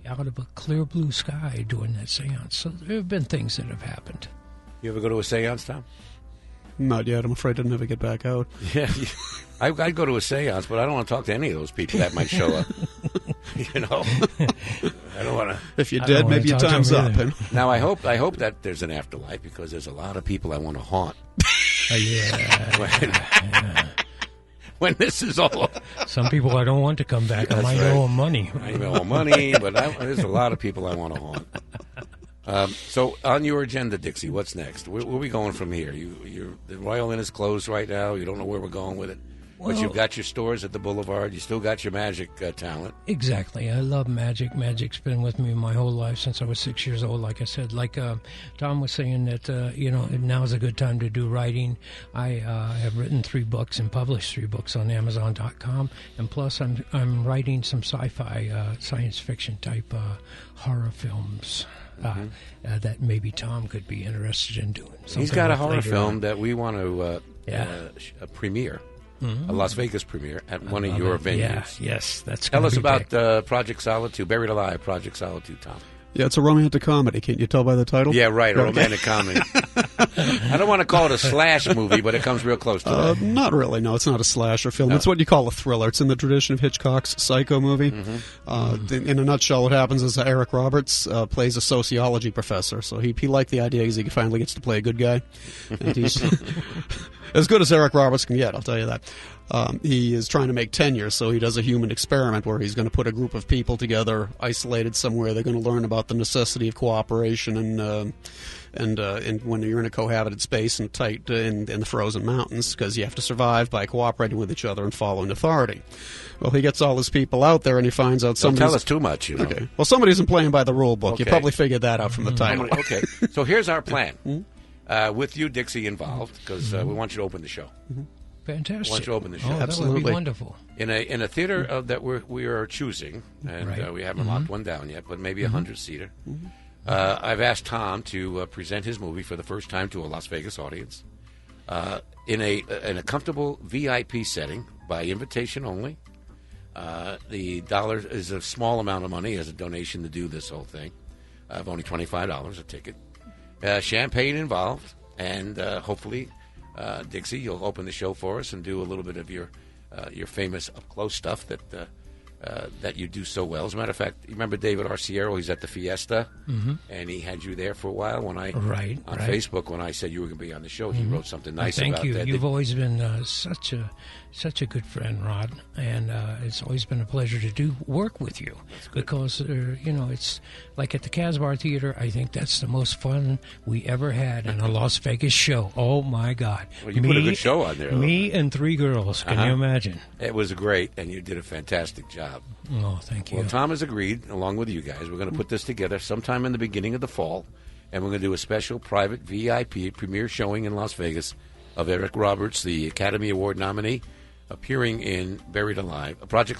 out of a clear blue sky during that seance. So there have been things that have happened. You ever go to a seance, Tom? Not yet. I'm afraid I'd never get back out. Yeah, I'd go to a seance, but I don't want to talk to any of those people that might show up. You know, I don't want to. If you're dead, maybe your time's up. Now I hope that there's an afterlife because there's a lot of people I want to haunt. When this is all, some people I don't want to come back. I might owe them money. I owe them money, but there's a lot of people I want to haunt. So on your agenda, Dixie, what's next? Where are we going from here? The Royal Inn is closed right now. You don't know where we're going with it. But you've got your stores at the Boulevard. You still got your magic talent. Exactly. I love magic. Magic's been with me my whole life since I was 6 years old. Like I said, Tom was saying that now's a good time to do writing. I have written 3 books and published 3 books on Amazon.com, and plus I'm writing some sci-fi, science fiction type horror films. That maybe Tom could be interested in doing. He's got a horror film that we want to premiere. A Las Vegas premiere at one of your venues. Yeah, yes, that's. Tell us about Project Solitude, Buried Alive, Project Solitude, Tom. Yeah, it's a romantic comedy. Can't you tell by the title? Yeah, right, a romantic comedy. I don't want to call it a slash movie, but it comes real close to that. Not really. No, it's not a slasher film. No. It's what you call a thriller. It's in the tradition of Hitchcock's Psycho movie. In a nutshell, what happens is Eric Roberts plays a sociology professor. So he liked the idea because he finally gets to play a good guy. And he's as good as Eric Roberts can get, I'll tell you that. He is trying to make tenure, so he does a human experiment where he's going to put a group of people together, isolated somewhere. They're going to learn about the necessity of cooperation and when you're in a cohabited space and tight in the frozen mountains, because you have to survive by cooperating with each other and following authority. Well, he gets all his people out there, and he finds out somebody. Don't tell us too much, you know. Okay. Well, somebody isn't playing by the rule book. Okay. You probably figured that out from the title. Okay. So here's our plan. With you, Dixie, involved, because we want you to open the show. Fantastic. Why don't you open the show? Oh, that would be wonderful. In a theater that we are choosing, and we haven't locked one down yet, but maybe a 100-seater. I've asked Tom to present his movie for the first time to a Las Vegas audience in a comfortable VIP setting by invitation only. The dollar is a small amount of money as a donation to do this whole thing. Of only $25 a ticket. Champagne involved, and hopefully. Dixie, you'll open the show for us and do a little bit of your famous up-close stuff that you do so well. As a matter of fact, you remember David Arciero? He's at the Fiesta, and he had you there for a while. When I on Facebook, when I said you were going to be on the show, he wrote something nice about that. Thank you. You've always been such a good friend, Rod, and it's always been a pleasure to work with you because it's like at the Casbar Theater. I think that's the most fun we ever had in a Las Vegas show. Oh my God! Well, you put a good show on there. Me and 3 girls. Can you imagine? It was great, and you did a fantastic job. Oh, thank you. Well, Tom has agreed, along with you guys, we're going to put this together sometime in the beginning of the fall, and we're going to do a special private VIP premiere showing in Las Vegas of Eric Roberts, the Academy Award nominee, appearing in Buried Alive.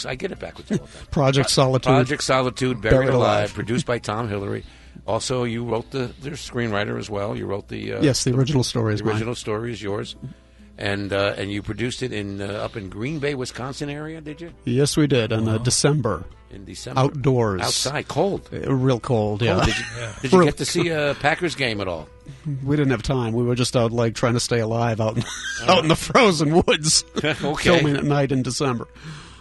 I get it backwards all the time. Project Solitude. Project Solitude, Buried Alive, produced by Tom Hillary. Also, you wrote the screenwriter as well. You wrote the... yes, the original story is mine. The original story is yours. And you produced it up in Green Bay, Wisconsin area, did you? Yes, we did, in December. In December. Outdoors. Outside. Cold. Real cold, yeah. Did you get to see a Packers game at all? We didn't have time. We were just out trying to stay alive out in the frozen woods. Filming at night in December.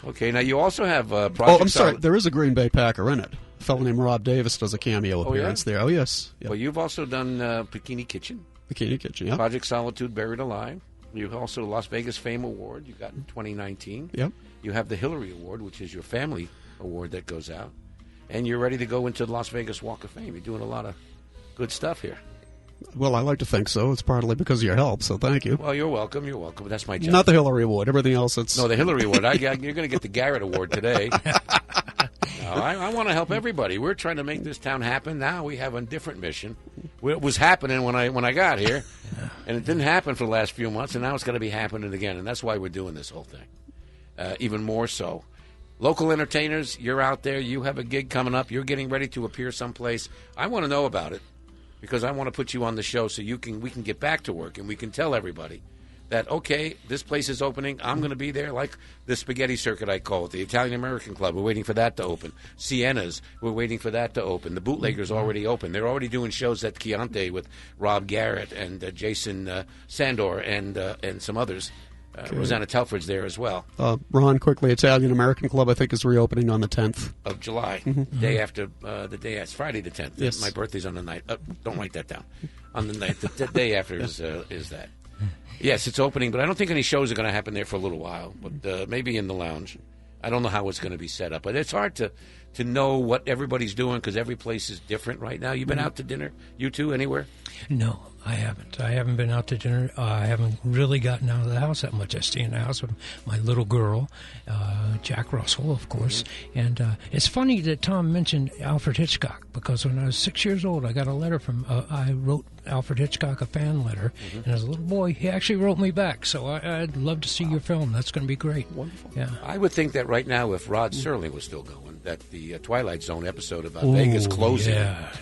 Okay, now you also have Project I'm sorry. There is a Green Bay Packer in it. A fellow named Rob Davis does a cameo appearance there. Oh, yes. Well, you've also done Bikini Kitchen. Bikini Kitchen, yeah. Project Solitude, Buried Alive. You also the Las Vegas Fame Award you got in 2019. Yep. You have the Hillary Award, which is your family award that goes out. And you're ready to go into the Las Vegas Walk of Fame. You're doing a lot of good stuff here. Well, I like to think so. It's partly because of your help, so thank you. Well, you're welcome. You're welcome. That's my job. Not the Hillary Award. Everything else, it's... No, the Hillary Award. You're going to get the Garrett Award today. No, I want to help everybody. We're trying to make this town happen. Now we have a different mission. It was happening when I got here, and it didn't happen for the last few months, and now it's going to be happening again, and that's why we're doing this whole thing. Even more so. Local entertainers, you're out there. You have a gig coming up. You're getting ready to appear someplace. I want to know about it because I want to put you on the show so we can get back to work and we can tell everybody that, okay, this place is opening. I'm going to be there, like the Spaghetti Circuit, I call it, the Italian American Club. We're waiting for that to open. Sienna's, we're waiting for that to open. The Bootlegger's already open. They're already doing shows at Chianti with Rob Garrett and Jason Sandor and some others. Rosanna Telford's there as well. Ron, quickly, Italian American Club, I think, is reopening on the 10th. Of July. Day after, it's Friday the 10th. Yes. My birthday's on the night. Don't write that down. On the night. The day after is that. Yes, it's opening, but I don't think any shows are going to happen there for a little while. But maybe in the lounge. I don't know how it's going to be set up. But it's hard to know what everybody's doing because every place is different right now. You been out to dinner? You two, anywhere? No, I haven't. I haven't been out to dinner. I haven't really gotten out of the house that much. I stay in the house with my little girl, Jack Russell, of course. And it's funny that Tom mentioned Alfred Hitchcock because when I was 6 years old, I got a letter from, I wrote Alfred Hitchcock a fan letter. And as a little boy, he actually wrote me back. So I'd love to see your film. That's going to be great. Wonderful. Yeah. I would think that right now, if Rod Serling was still going, that the Twilight Zone episode about Vegas closing. Yeah.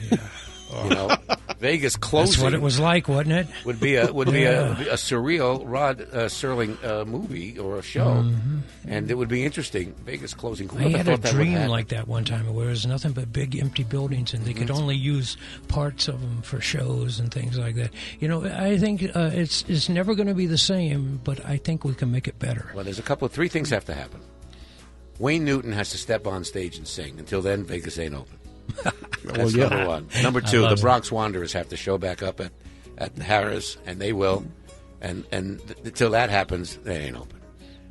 You know, Vegas closing. That's what it was like, wasn't it? Would be a surreal Rod Serling movie or a show, and it would be interesting. Vegas closing. I had a dream like that one time where there was nothing but big empty buildings, and they could only use parts of them for shows and things like that. You know, I think it's never going to be the same, but I think we can make it better. Well, there's three things have to happen. Wayne Newton has to step on stage and sing. Until then, Vegas ain't open. That's number one. Number two, the Bronx Wanderers have to show back up at Harrah's, and they will. And until that happens, they ain't open.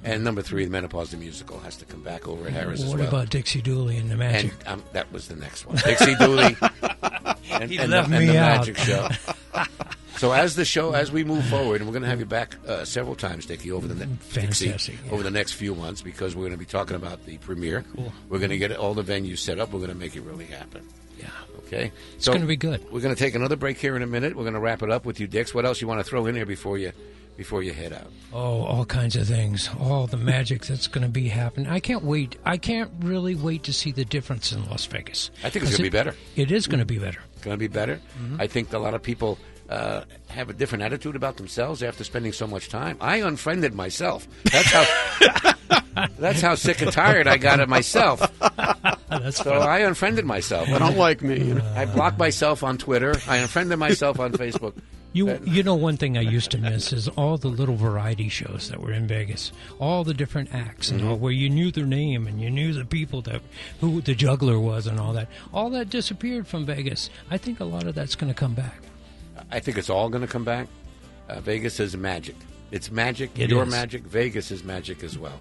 And number three, the Menopause the Musical has to come back over at Harrah's as well. What about Dixie Dooley and the Magic? And that was the next one. Dixie Dooley and the Magic Show. So as we move forward, and we're going to have you back several times, Dickie, over the over the next few months, because we're going to be talking about the premiere. Cool. We're going to get all the venues set up. We're going to make it really happen. Yeah. Okay. It's going to be good. We're going to take another break here in a minute. We're going to wrap it up with you, Dix. What else you want to throw in here before you head out? Oh, all kinds of things. All the magic that's going to be happening. I can't wait. I can't really wait to see the difference in Las Vegas. I think it's going to be better. It is going to be better. It's going to be better. I think a lot of people have a different attitude about themselves after spending so much time. I unfriended myself. That's how sick and tired I got of myself. So I unfriended myself. I don't like me. I blocked myself on Twitter. I unfriended myself on Facebook. You know, one thing I used to miss is all the little variety shows that were in Vegas, all the different acts and all, where you knew their name and you knew the people who the juggler was and all that. All that disappeared from Vegas. I think a lot of that's going to come back. I think it's all going to come back. Vegas is magic. It's magic. It is. Magic. Vegas is magic as well.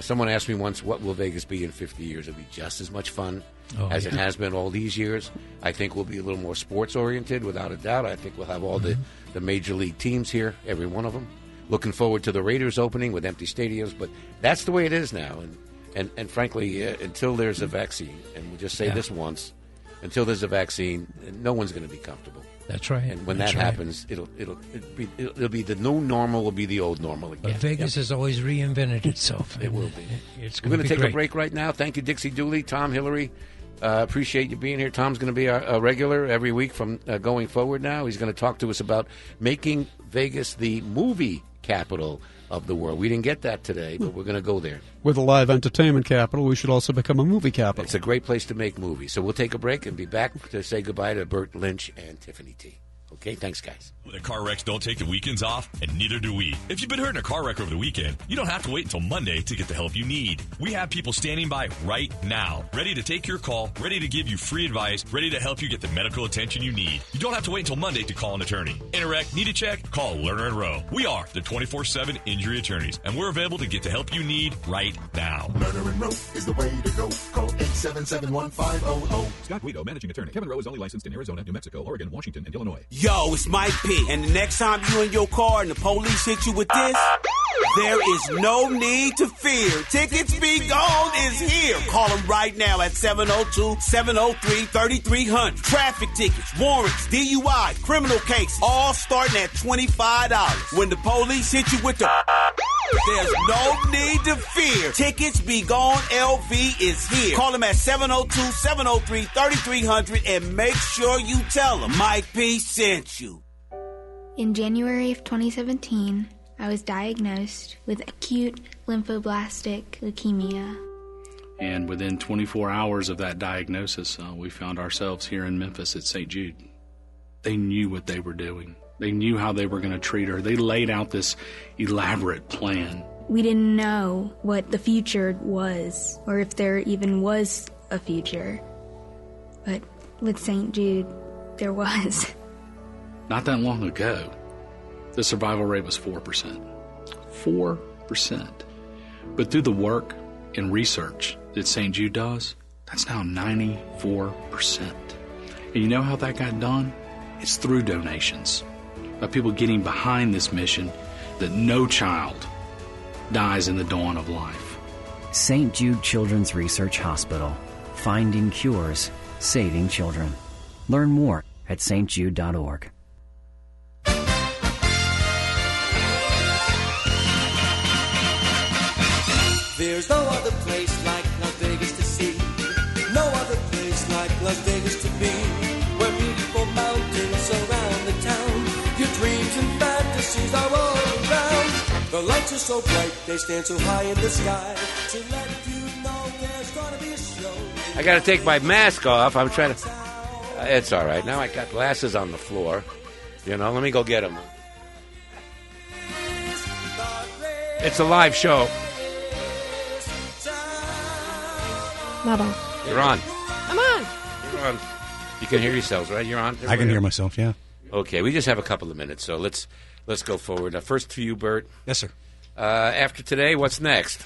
Someone asked me once, what will Vegas be in 50 years? It'll be just as much fun as it has been all these years. I think we'll be a little more sports-oriented, without a doubt. I think we'll have all the major league teams here, every one of them. Looking forward to the Raiders opening with empty stadiums, but that's the way it is now. And frankly, until there's a vaccine, and we'll just say this once, until there's a vaccine, no one's going to be comfortable. That's right. And when that happens, it'll be the new normal will be the old normal again. But Vegas has always reinvented itself. It will be. We're going to take a break right now. Thank you, Dixie Dooley, Tom, Hillary. Appreciate you being here. Tom's going to be a regular every week from going forward now. He's going to talk to us about making Vegas the movie capital of the world. We didn't get that today, but we're going to go there. With a live entertainment capital, we should also become a movie capital. It's a great place to make movies. So we'll take a break and be back to say goodbye to Bert Lynch and Tiffinie Tee. Okay, thanks, guys. The car wrecks don't take the weekends off, and neither do we. If you've been hurt in a car wreck over the weekend, you don't have to wait until Monday to get the help you need. We have people standing by right now, ready to take your call, ready to give you free advice, ready to help you get the medical attention you need. You don't have to wait until Monday to call an attorney. In a wreck, need a check? Call Lerner & Rowe. We are the 24/7 injury attorneys, and we're available to get the help you need right now. Lerner & Rowe is the way to go. Call 877-1500. Scott Guido, managing attorney. Kevin Rowe is only licensed in Arizona, New Mexico, Oregon, Washington, and Illinois. Yo, it's Mike P. And the next time you in your car and the police hit you with this, there is no need to fear. Tickets Be Gone is here. Call them right now at 702-703-3300. Traffic tickets, warrants, DUI, criminal cases, all starting at $25. When the police hit you with the... There's no need to fear. Tickets Be Gone LV is here. Call them at 702-703-3300 and make sure you tell them Mike P sent you. In January of 2017, I was diagnosed with acute lymphoblastic leukemia. And within 24 hours of that diagnosis, we found ourselves here in Memphis at St. Jude. They knew what they were doing. They knew how they were going to treat her. They laid out this elaborate plan. We didn't know what the future was, or if there even was a future. But with St. Jude, there was. Not that long ago, the survival rate was 4%. 4%. But through the work and research that St. Jude does, that's now 94%. And you know how that got done? It's through donations. By people getting behind this mission that no child dies in the dawn of life. St. Jude Children's Research Hospital. Finding cures, saving children. Learn more at stjude.org. There's no other place like Las Vegas to see. No other place like Las Vegas to be. Where beautiful mountains surround the town. Your dreams and fantasies are all around. The lights are so bright, they stand so high in the sky. To let you know there's gonna be a show. I got to take my mask off. I'm trying to... it's all right. Now I got glasses on the floor. You know, let me go get them. It's a live show. Not on. You're on. I'm on. You're on. You can hear yourselves, right? You're on? I can hear myself, yeah. Okay, we just have a couple of minutes, so let's go forward. First to you, Bert. Yes, sir. After today, what's next?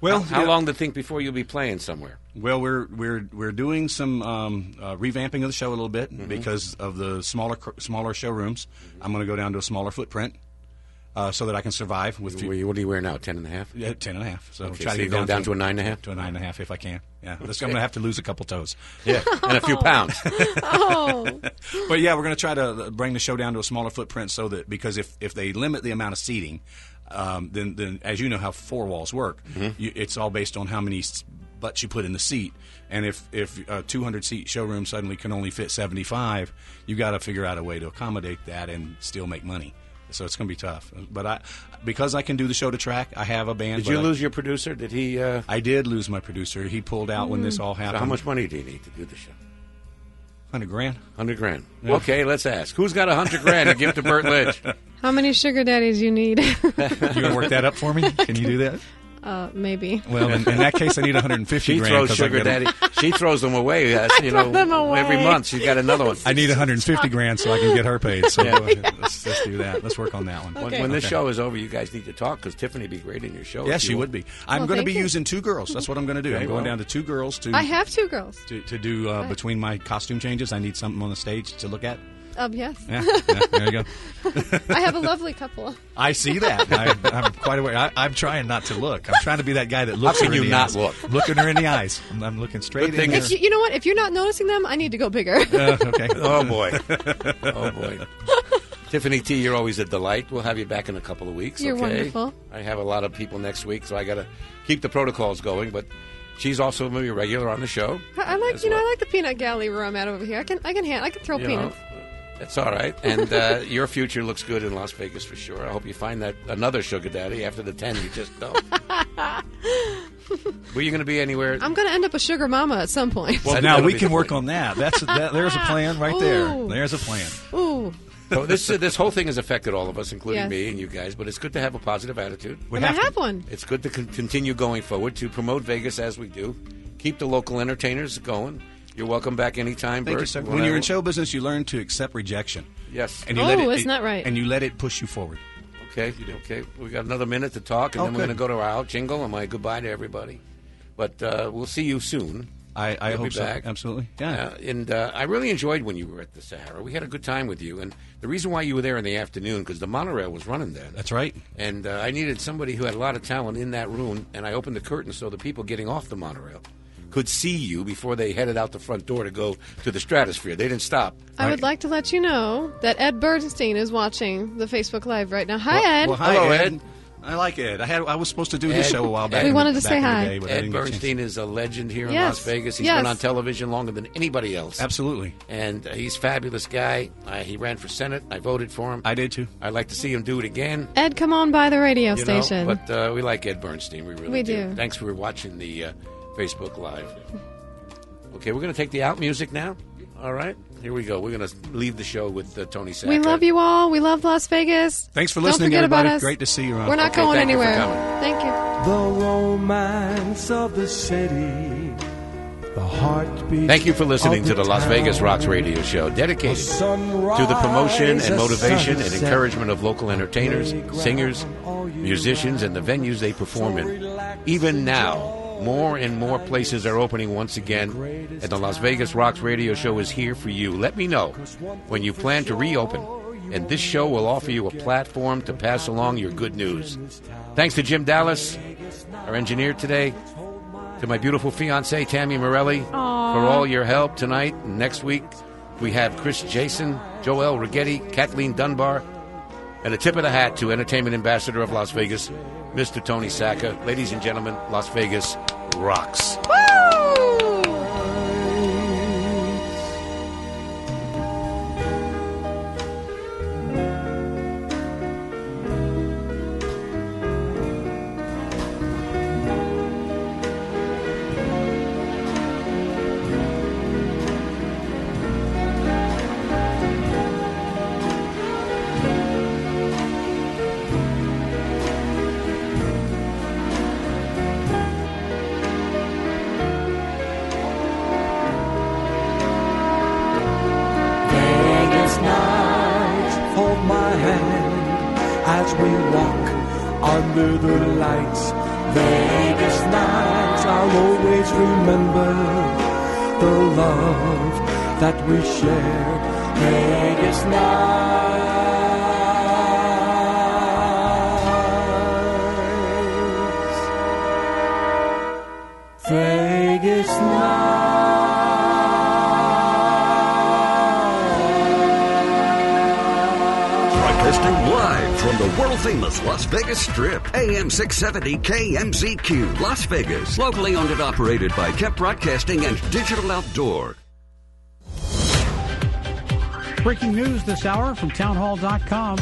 Well, how long do you think before you'll be playing somewhere? Well, we're doing some revamping of the show a little bit because of the smaller showrooms. I'm going to go down to a smaller footprint. So that I can survive with. What do you wear now? 10.5. Yeah, 10.5. So okay, try so to you're get down to a 9.5. To a 9.5 if I can. Yeah, okay. I'm going to have to lose a couple toes. Yeah, and a few pounds. But yeah, we're going to try to bring the show down to a smaller footprint so that because if they limit the amount of seating, then as you know how four walls work, it's all based on how many butts you put in the seat. And if a 200-seat showroom suddenly can only fit 75, you got to figure out a way to accommodate that and still make money. So it's going to be tough. But because I can do the show to track, I have a band. Did you lose your producer? Did he? I did lose my producer. He pulled out when this all happened. So how much money do you need to do the show? $100,000. $100,000. Yeah. Okay, let's ask. Who's got $100,000 to give to Bert Lynch? How many sugar daddies you need? You going to work that up for me? Can you do that? Maybe. Well, in that case, I need $150,000. She throws sugar daddy. She throws them away. Them away. Every month she's got another one. I need $150,000 so I can get her paid. So go ahead. Let's do that. Let's work on that one. Okay. When this show is over, you guys need to talk because Tiffinie would be great in your show. Yes, she would be. I'm going to be you. using 2 girls. That's what I'm going to do. Okay, I'm going down to 2 girls to. I have 2 girls to do between my costume changes. I need something on the stage to look at. Yes. Yeah, there you go. I have a lovely couple. I see that. I'm quite aware. I'm trying not to look. I'm trying to be that guy that looks How her can in you the not eyes. look? Looking her in the eyes. I'm looking straight in her. You know what? If you're not noticing them, I need to go bigger. Okay. Oh, boy. Oh, boy. Tiffinie Tee, you're always a delight. We'll have you back in a couple of weeks. You're okay? wonderful. I have a lot of people next week, so I got to keep the protocols going, but she's also maybe a regular on the show. I like I like the peanut gallery where I'm at over here. I can throw peanuts. That's all right. And your future looks good in Las Vegas for sure. I hope you find that another sugar daddy after the 10 you just don't. Were you going to be anywhere? I'm going to end up a sugar mama at some point. Well, now we can work on that. There's a plan right there. There's a plan. Ooh. So this whole thing has affected all of us, including Yes. me and you guys, but it's good to have a positive attitude. And I have one. It's good to continue going forward, to promote Vegas as we do. Keep the local entertainers going. You're welcome back anytime, Thank Bert. you, sir. When you're in show business, you learn to accept rejection. Yes. And you isn't that right? And you let it push you forward. Okay, okay. We got another minute to talk, and then we're good. going to go to our out jingle and my goodbye to everybody. But we'll see you soon. I You'll hope be so. back. Absolutely. Yeah. And I really enjoyed when you were at the Sahara. We had a good time with you. And the reason why you were there in the afternoon, because the monorail was running then. That's right. And I needed somebody who had a lot of talent in that room, and I opened the curtain so the people getting off the monorail could see you before they headed out the front door to go to the stratosphere. They didn't stop. I would like to let you know that Ed Bernstein is watching the Facebook Live right now. Hi, Ed. Well, hi, Hello, Ed. Ed. I like Ed. I was supposed to do his show a while back. We wanted to back say in the hi. day, but I Ed didn't get a chance. Bernstein is a legend here in Yes. Las Vegas. He's Yes. been on television longer than anybody else. Absolutely. And he's a fabulous guy. He ran for Senate. I voted for him. I did, too. I'd like to see him do it again. Ed, come on by the radio You know, station. but we like Ed Bernstein. We really We do. Thanks for watching the Facebook Live. Okay, we're going to take the out music now. All right, here we go. We're going to leave the show with Tony Sacca. We love you all. We love Las Vegas. Thanks for Don't listening, forget everybody. about us. Great to see you around. We're not Okay, going thank you for anywhere. coming. Thank you. The romance of the city, the heartbeat. Thank you for listening of to the Las town. Vegas Rocks radio show, dedicated to the promotion and motivation and encouragement of local entertainers, singers, musicians, and the venues they perform in. Even now, more and more places are opening once again, and the Las Vegas Rocks radio show is here for you. Let me know when you plan to reopen, and this show will offer you a platform to pass along your good news. Thanks to Jim Dallas, our engineer today, to my beautiful fiancée, Tammy Morelli, for all your help tonight and next week. We have Chris Jason, Joel Rigetti, Kathleen Dunbar, and a tip of the hat to Entertainment Ambassador of Las Vegas, Mr. Tony Sacca. Ladies and gentlemen, Las Vegas rocks. Vegas nights, hold my hand as we walk under the lights. Vegas nights, I'll always remember the love that we shared. Vegas nights, Vegas nights. Broadcasting live from the world-famous Las Vegas Strip, AM 670 KMZQ, Las Vegas. Locally owned and operated by Kemp Broadcasting and Digital Outdoor. Breaking news this hour from townhall.com.